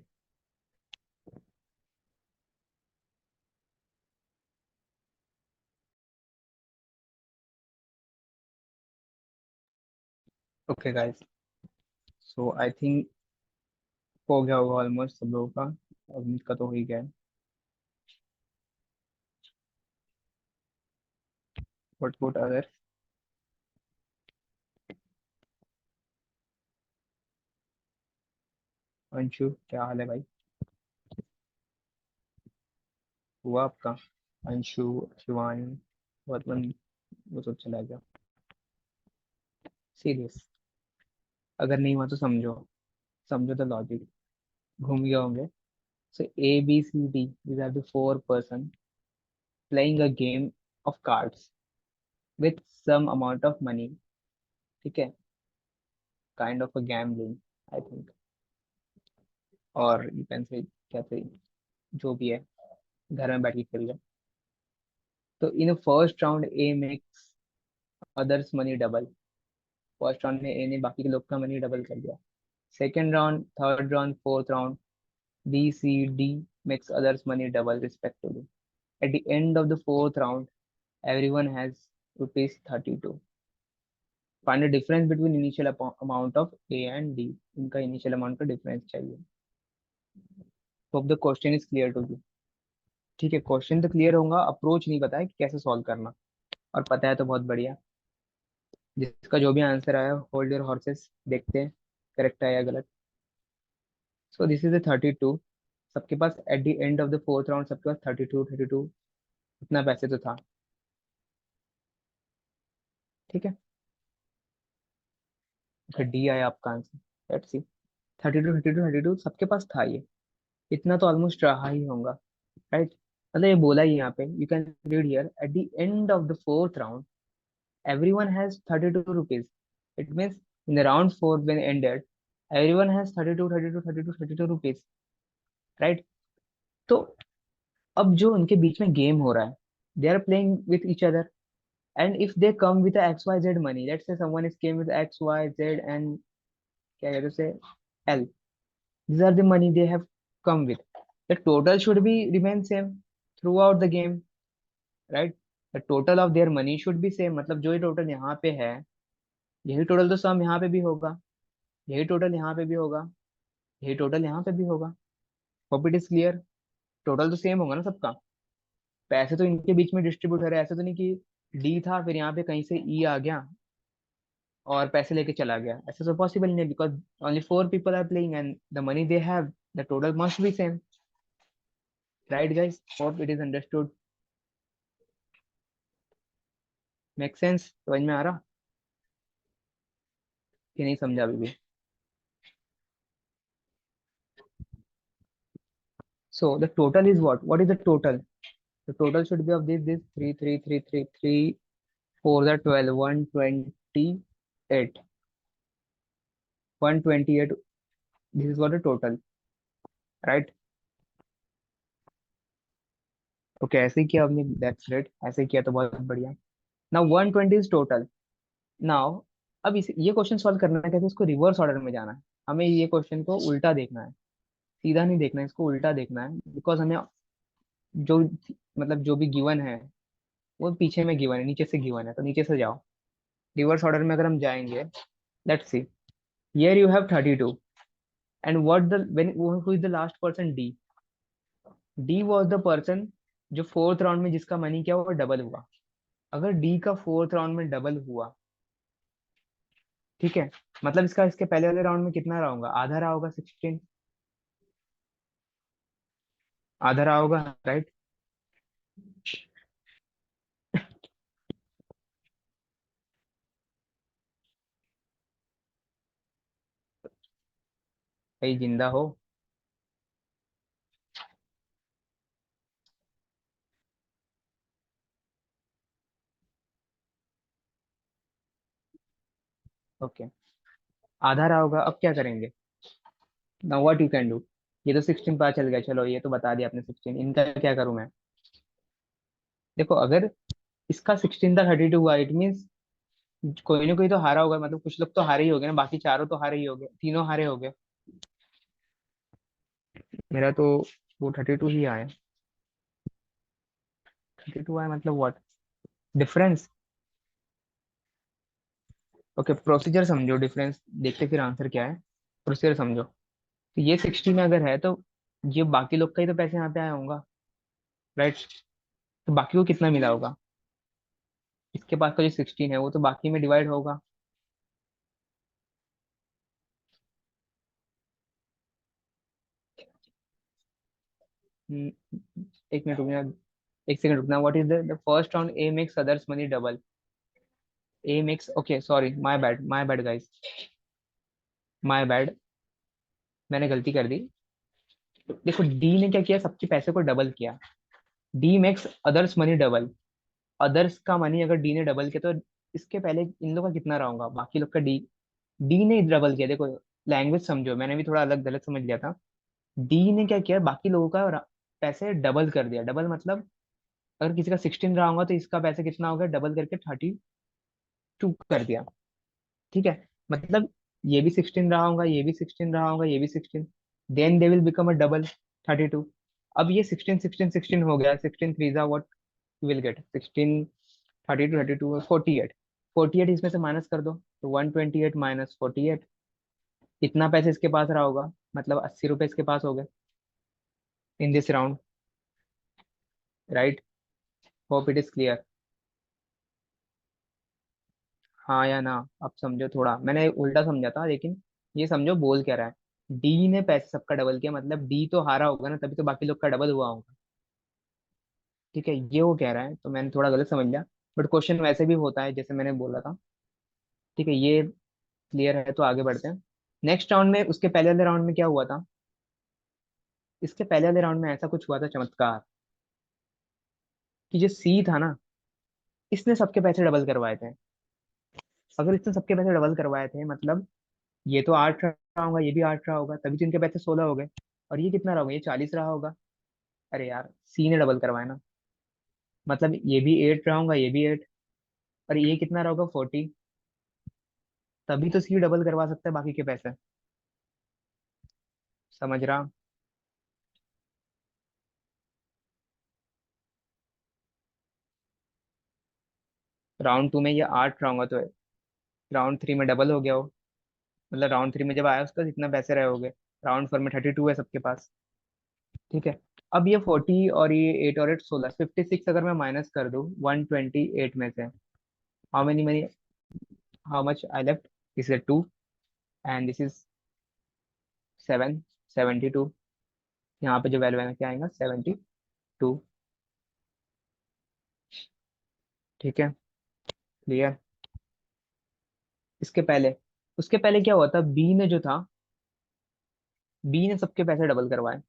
[SPEAKER 1] Okay guys, so I think हो गया होगा ऑलमोस्ट सब लोगों का. अब का तो हो ही गया है. What other? अंशु, क्या हाल है भाई? हुआ आपका? अंशु, शिवानी, वर्तमान, वो सब चला गया। सीरियस? अगर नहीं हुआ तो समझो, समझो द लॉजिक, घूम गए होंगे। So A B C D, these are the four person playing a game of cards with some amount of money. ठीक है, kind of a gambling I think, और यू कैन से कैसे, जो भी है, घर में बैठ के खेल रहे। तो in first round A makes others money double. First round में ए ने बाकी के लोग का मनी डबल कर दिया। Second round, third round, fourth round, B C D makes others money double respectively. At the end of the fourth round everyone has rupees 32. Find the difference between initial amount of A and D. इनका initial amount का difference चाहिए। hope the question is clear to you। ठीक है, question तो clear होगा, approach नहीं पता है कि कैसे सॉल्व करना, और पता है तो बहुत बढ़िया। जिसका जो भी आंसर आया, होल्ड योर हॉर्सेस, देखते हैं करेक्ट है या गलत। So this is the 32। सबके पास at the end of the fourth round सबके पास 32 इतना पैसे तो था। ठीक है, फिर डी आया आपका आंसर। लेट्स सी, 32 सबके पास था ये, इतना तो ऑलमोस्ट रहा ही होगा, राइट? मतलब ये बोला ही यहाँ पे, you can read here, eight the end of the fourth round everyone has 32 rupees। it means in the round 4 when ended, everyone has 32 rupees, right? तो अब जो उनके बीच में गेम हो रहा है, they are playing with each other, and if they come with a xyz money, let's say someone is came with xyz and क्या कहते हैं उसे, l, these are the money they have come with, the total should be remain same throughout the game, right? The total of their money should be same, मतलब जो ये total यहाँ पे है, यही टोटल तो सम यहाँ पे भी होगा, यही टोटल यहाँ पे भी होगा, यही टोटल यहाँ पे भी होगा। Hope it is clear. Total तो सेम होगा ना सबका। पैसे तो इनके बीच में डिस्ट्रीब्यूट हो रहे हैं, ऐसा तो नहीं कि डी था फिर यहाँ पे कहीं से ई आ गया और पैसे लेके चला गया, ऐसा तो पॉसिबल नहीं, because only four people are playing and the money they have, the total must be same, right guys? Hope it is understood. Make sense? समझ में आ रहा कि नहीं समझा अभी भी? So the total is what is the total? The total should be of this three three three three three, four the 12, 128, 128, this is what the total, right? Okay, ऐसे ही किया आपने, दैट्स ग्रेट, ऐसे ही किया तो बहुत बढ़िया। Now 120 is total. नाउ अब इस ये क्वेश्चन सॉल्व करना है कैसे, इसको रिवर्स ऑर्डर में जाना है। हमें ये क्वेश्चन को उल्टा देखना है, सीधा नहीं देखना है, इसको उल्टा देखना है, बिकॉज हमें जो, मतलब जो भी गिवन है वो पीछे में गिवन है, नीचे से गिवन है, तो नीचे से जाओ। रिवर्स ऑर्डर में अगर हम जाएंगे, let's see, here you have 32, and what the when who is the last person, D. D was the person जो फोर्थ राउंड में जिसका मनी क्या हुआ, डबल हुआ। अगर डी का फोर्थ राउंड में डबल हुआ, ठीक है, मतलब इसका इसके पहले वाले राउंड में कितना रहा होगा, आधा रहा होगा, 16, आधा रहा होगा, राइट? कहीं जिंदा हो? ओके, आधा रहा होगा, अब क्या करेंगे? Now what you can do, ये तो 16 पता चल गया, चलो ये तो बता दिया आपने 16, इनका क्या करूं मैं? देखो, अगर इसका 16 था, 32 हुआ, इट मीन्स कोई ना कोई तो हारा होगा, मतलब कुछ लोग तो हारे ही हो गए ना, बाकी चारों तो हारे ही हो गए, तीनों हारे हो गए। मेरा तो वो 32 ही आया, 32 आया, मतलब व्हाट डिफरेंस? ओके, प्रोसीजर समझो, डिफरेंस देखते फिर आंसर क्या है। प्रोसीजर समझो, तो ये 16 अगर है तो ये बाकी लोग का ही तो पैसे यहाँ पे आया होगा, राइट? तो बाकी को कितना मिला होगा? इसके पास का जो 16 है वो तो बाकी में डिवाइड होगा। एक मिनट रुकना, एक सेकंड रुकना। What is the first on A makes others money double? A makes, okay sorry, my bad guys, my bad, मैंने गलती कर दी। देखो डी ने क्या किया, सबके पैसे को डबल किया। D makes others money double. Others का मनी अगर डी ने डबल किया तो इसके पहले इन लोग का कितना रहा होगा, बाकी लोग का डी। डी ने डबल किया, देखो लैंग्वेज समझो, मैंने भी थोड़ा अलग गलत समझ लिया था। डी ने क्या किया, बाकी लोगों का पैसे डबल कर दिया। डबल मतलब अगर किसी का 16 रहा होगा तो इसका पैसे कितना होगा, डबल करके 32 कर दिया। ठीक है, मतलब ये भी 16 रहा होगा, ये भी 16 रहा होगा, ये भी 16, then they will become a double 32। अब ये 16 16 16 हो गया, 16 थ्री जा व्हाट यू विल गेट 16, 32 32 48। 48 इसमें से माइनस कर दो तो 128 माइनस 48। इतना पैसे इसके पास रहा होगा, मतलब 80 रुपए इसके पास हो गए in this round, right? Hope it is clear. हाँ या ना? अब समझो, थोड़ा मैंने उल्टा समझा था, लेकिन ये समझो बोल क्या रहा है। डी ने पैसे सबका डबल किया, मतलब डी तो हारा होगा ना, तभी तो बाकी लोग का डबल हुआ होगा। ठीक है, ये वो कह रहा है, तो मैंने थोड़ा गलत समझ लिया। बट क्वेश्चन वैसे भी होता है जैसे मैंने बोला था। ठीक है, ये क्लियर है तो आगे बढ़ते हैं। नेक्स्ट राउंड में, उसके पहले वाले राउंड में क्या हुआ था? इसके पहले वाले राउंड में ऐसा कुछ हुआ था चमत्कार, कि जो सी था ना, इसने सबके पैसे डबल करवाए थे। अगर इसने सबके पैसे डबल करवाए थे, मतलब ये तो 8 रहा होगा, ये भी 8 रहा होगा, तभी तो इनके पैसे 16 हो गए। और ये कितना रहा होगा, ये 40 रहा होगा। अरे यार, सी ने डबल करवाया ना, मतलब ये भी 8 रहा होगा, ये भी 8, और ये कितना रहा होगा, 40। तभी तो सी डबल करवा सकता है बाकी के पैसे। समझ रहा? राउंड 2 में ये 8 रहा होगा, तो राउंड 3 में डबल हो गया हो। मतलब राउंड 3 में जब आया उसका कितना पैसे रहे होगे। राउंड 4 में 32 है सबके पास। ठीक है, अब ये 40 और ये 8 और 8 16, 56 अगर मैं माइनस कर दूं 128 में से, how many money, how much I left? This is 2 and this is 7, 72। यहाँ पे जो वैल्यू है क्या आएगा, 72। ठीक है, क्लियर? इसके पहले, उसके पहले क्या हुआ था, बी ने जो था, बी ने सबके पैसे डबल करवाए।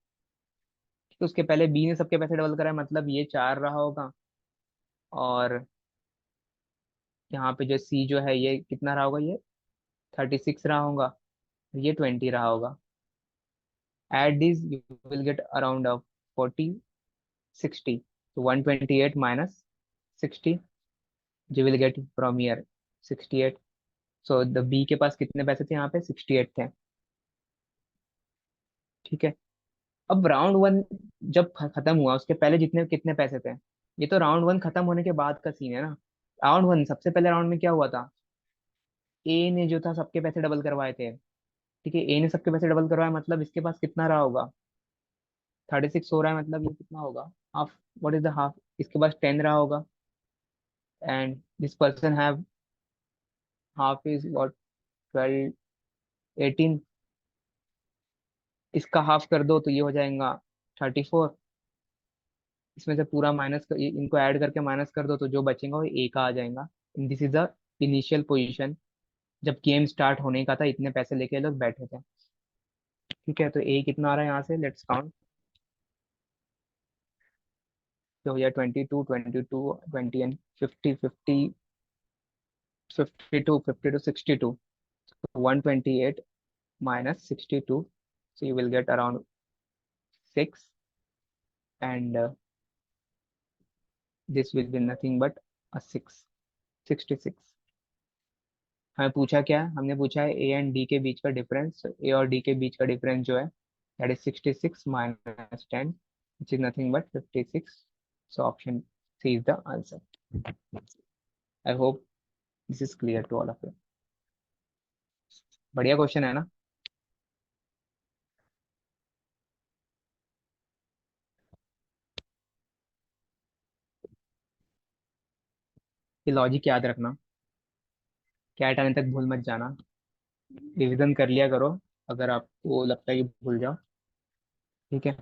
[SPEAKER 1] तो उसके पहले बी ने सबके पैसे डबल कराए, मतलब ये 4 रहा होगा, और यहाँ पे जो सी जो है ये कितना रहा होगा, ये 36 रहा होगा, ये 20 रहा होगा। At this you will get around of 40, 60। तो 128 minus 60, you will get from here 68। So the B के पास कितने पैसे थे, यहाँ पे 68 थे। ठीक है, अब राउंड 1 जब खत्म हुआ, उसके पहले जितने कितने पैसे थे, ये तो राउंड 1 खत्म होने के बाद का सीन है ना। राउंड 1 सबसे पहले राउंड में क्या हुआ था, ए ने जो था सबके पैसे डबल करवाए थे। ठीक है, ए ने सबके पैसे डबल करवाए, मतलब इसके पास कितना रहा होगा, 36 हो रहा है, मतलब ये कितना होगा, half. What is the half? इसके पास 10 रहा होगा, and this person have half is what, 12, 18। इसका हाफ कर दो तो ये हो जाएगा 34। इसमें से पूरा माइनस कर, इनको ऐड करके माइनस कर दो तो जो बचेगा वो ए का आ जाएगा। This is the initial position, जब गेम स्टार्ट होने का था, इतने पैसे लेके ये लोग बैठे थे। ठीक है, तो ए कितना आ रहा है यहाँ से, लेट्स काउंट। तो हो गया 22, 22, 20 and 50, 50, 52, 52, 62। 128 minus 62, so you will get around 6, and this will be nothing but a 6, 66। हमें पूछा क्या है, हमने पूछा है ए एंड डी के बीच का डिफरेंस। ए और डी के बीच का डिफरेंस जो है, that is 66 minus 10, which is nothing but 56। So option C is the answer. I hope this is clear to all of you. बढ़िया क्वेश्चन है ना? ये लॉजिक याद रखना, क्या टाइम तक भूल मत जाना। रिविजन कर लिया करो अगर आपको लगता है कि भूल जाओ। ठीक है,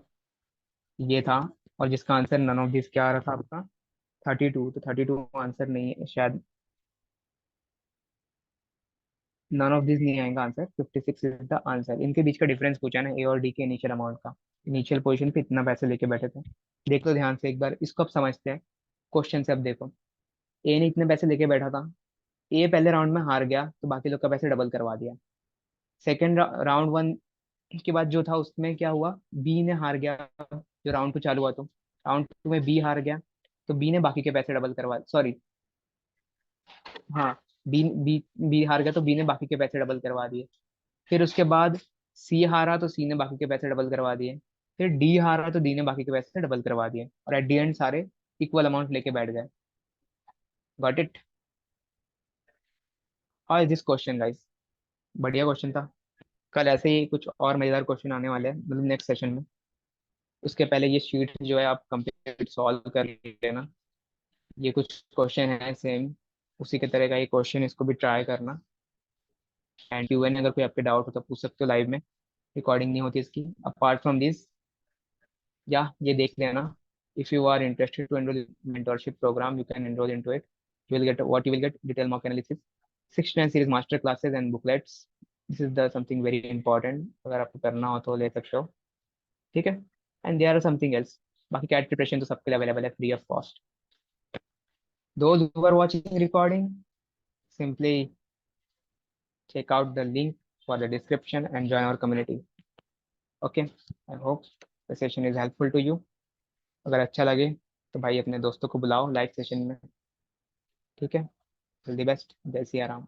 [SPEAKER 1] ये था। और जिसका आंसर नन ऑफ दिस क्या आ रहा था आपका, 32। तो 32 आंसर नहीं है शायद, नन ऑफ दिस नहीं आएगा आंसर, 56 इज द आंसर। इनके बीच का डिफरेंस पूछा ना, ए और डी के इनिशियल अमाउंट का। इनिशियल पोजीशन पे इतना पैसे लेके बैठे थे। देख लो ध्यान से एक बार इसको, अब समझते हैं क्वेश्चन से। अब देखो, ए ने इतने पैसे लेके बैठा था। ए पहले राउंड में हार गया तो बाकी लोग का पैसे डबल करवा दिया। सेकेंड राउंड वन के बाद जो था उसमें क्या हुआ, बी ने हार गया। जो राउंड टू चालू हुआ तो राउंड टू में बी हार गया, तो बी ने बाकी के पैसे डबल करवा, सॉरी, हाँ, बी बी बी हार गया तो बी ने बाकी के पैसे डबल करवा दिए। फिर उसके बाद सी हारा तो सी ने बाकी के पैसे डबल करवा दिए। फिर डी हारा तो डी ने बाकी के पैसे डबल करवा दिए, और एट दी एंड सारे इक्वल अमाउंट लेके बैठ गए। Got it? How is this question guys? बढ़िया क्वेश्चन था। कल ऐसे ही कुछ और मजेदार क्वेश्चन आने वाले हैं, मतलब नेक्स्ट सेशन में। उसके पहले ये शीट जो है आप कंप्लीट सॉल्व कर लेना। ये कुछ क्वेश्चन है सेम उसी के तरह का ये क्वेश्चन, इसको भी ट्राई करना। एंड क्यूएन अगर कोई आपके डाउट हो तो पूछ सकते हो लाइव में, रिकॉर्डिंग नहीं होती इसकी। अपार्ट फ्रॉम दिस, या ये देख लेना, if you are interested to enroll in mentorship program you can enroll into it. You will get detailed mock analysis, 6 10 series master classes and booklets. This is the something very important, अगर आपको करना हो तो ले सकते हो। ठीक है? And there are something else. बाकी कैट प्रिपरेशन तो सबके लिए अवेलेबल है free of cost. Those who are watching recording, simply check out the link for the description and join our community. Okay, I hope the session is helpful to you. अगर अच्छा लगे तो भाई अपने दोस्तों को बुलाओ लाइव सेशन में। ठीक है? ऑल द बेस्ट, जय सिया राम।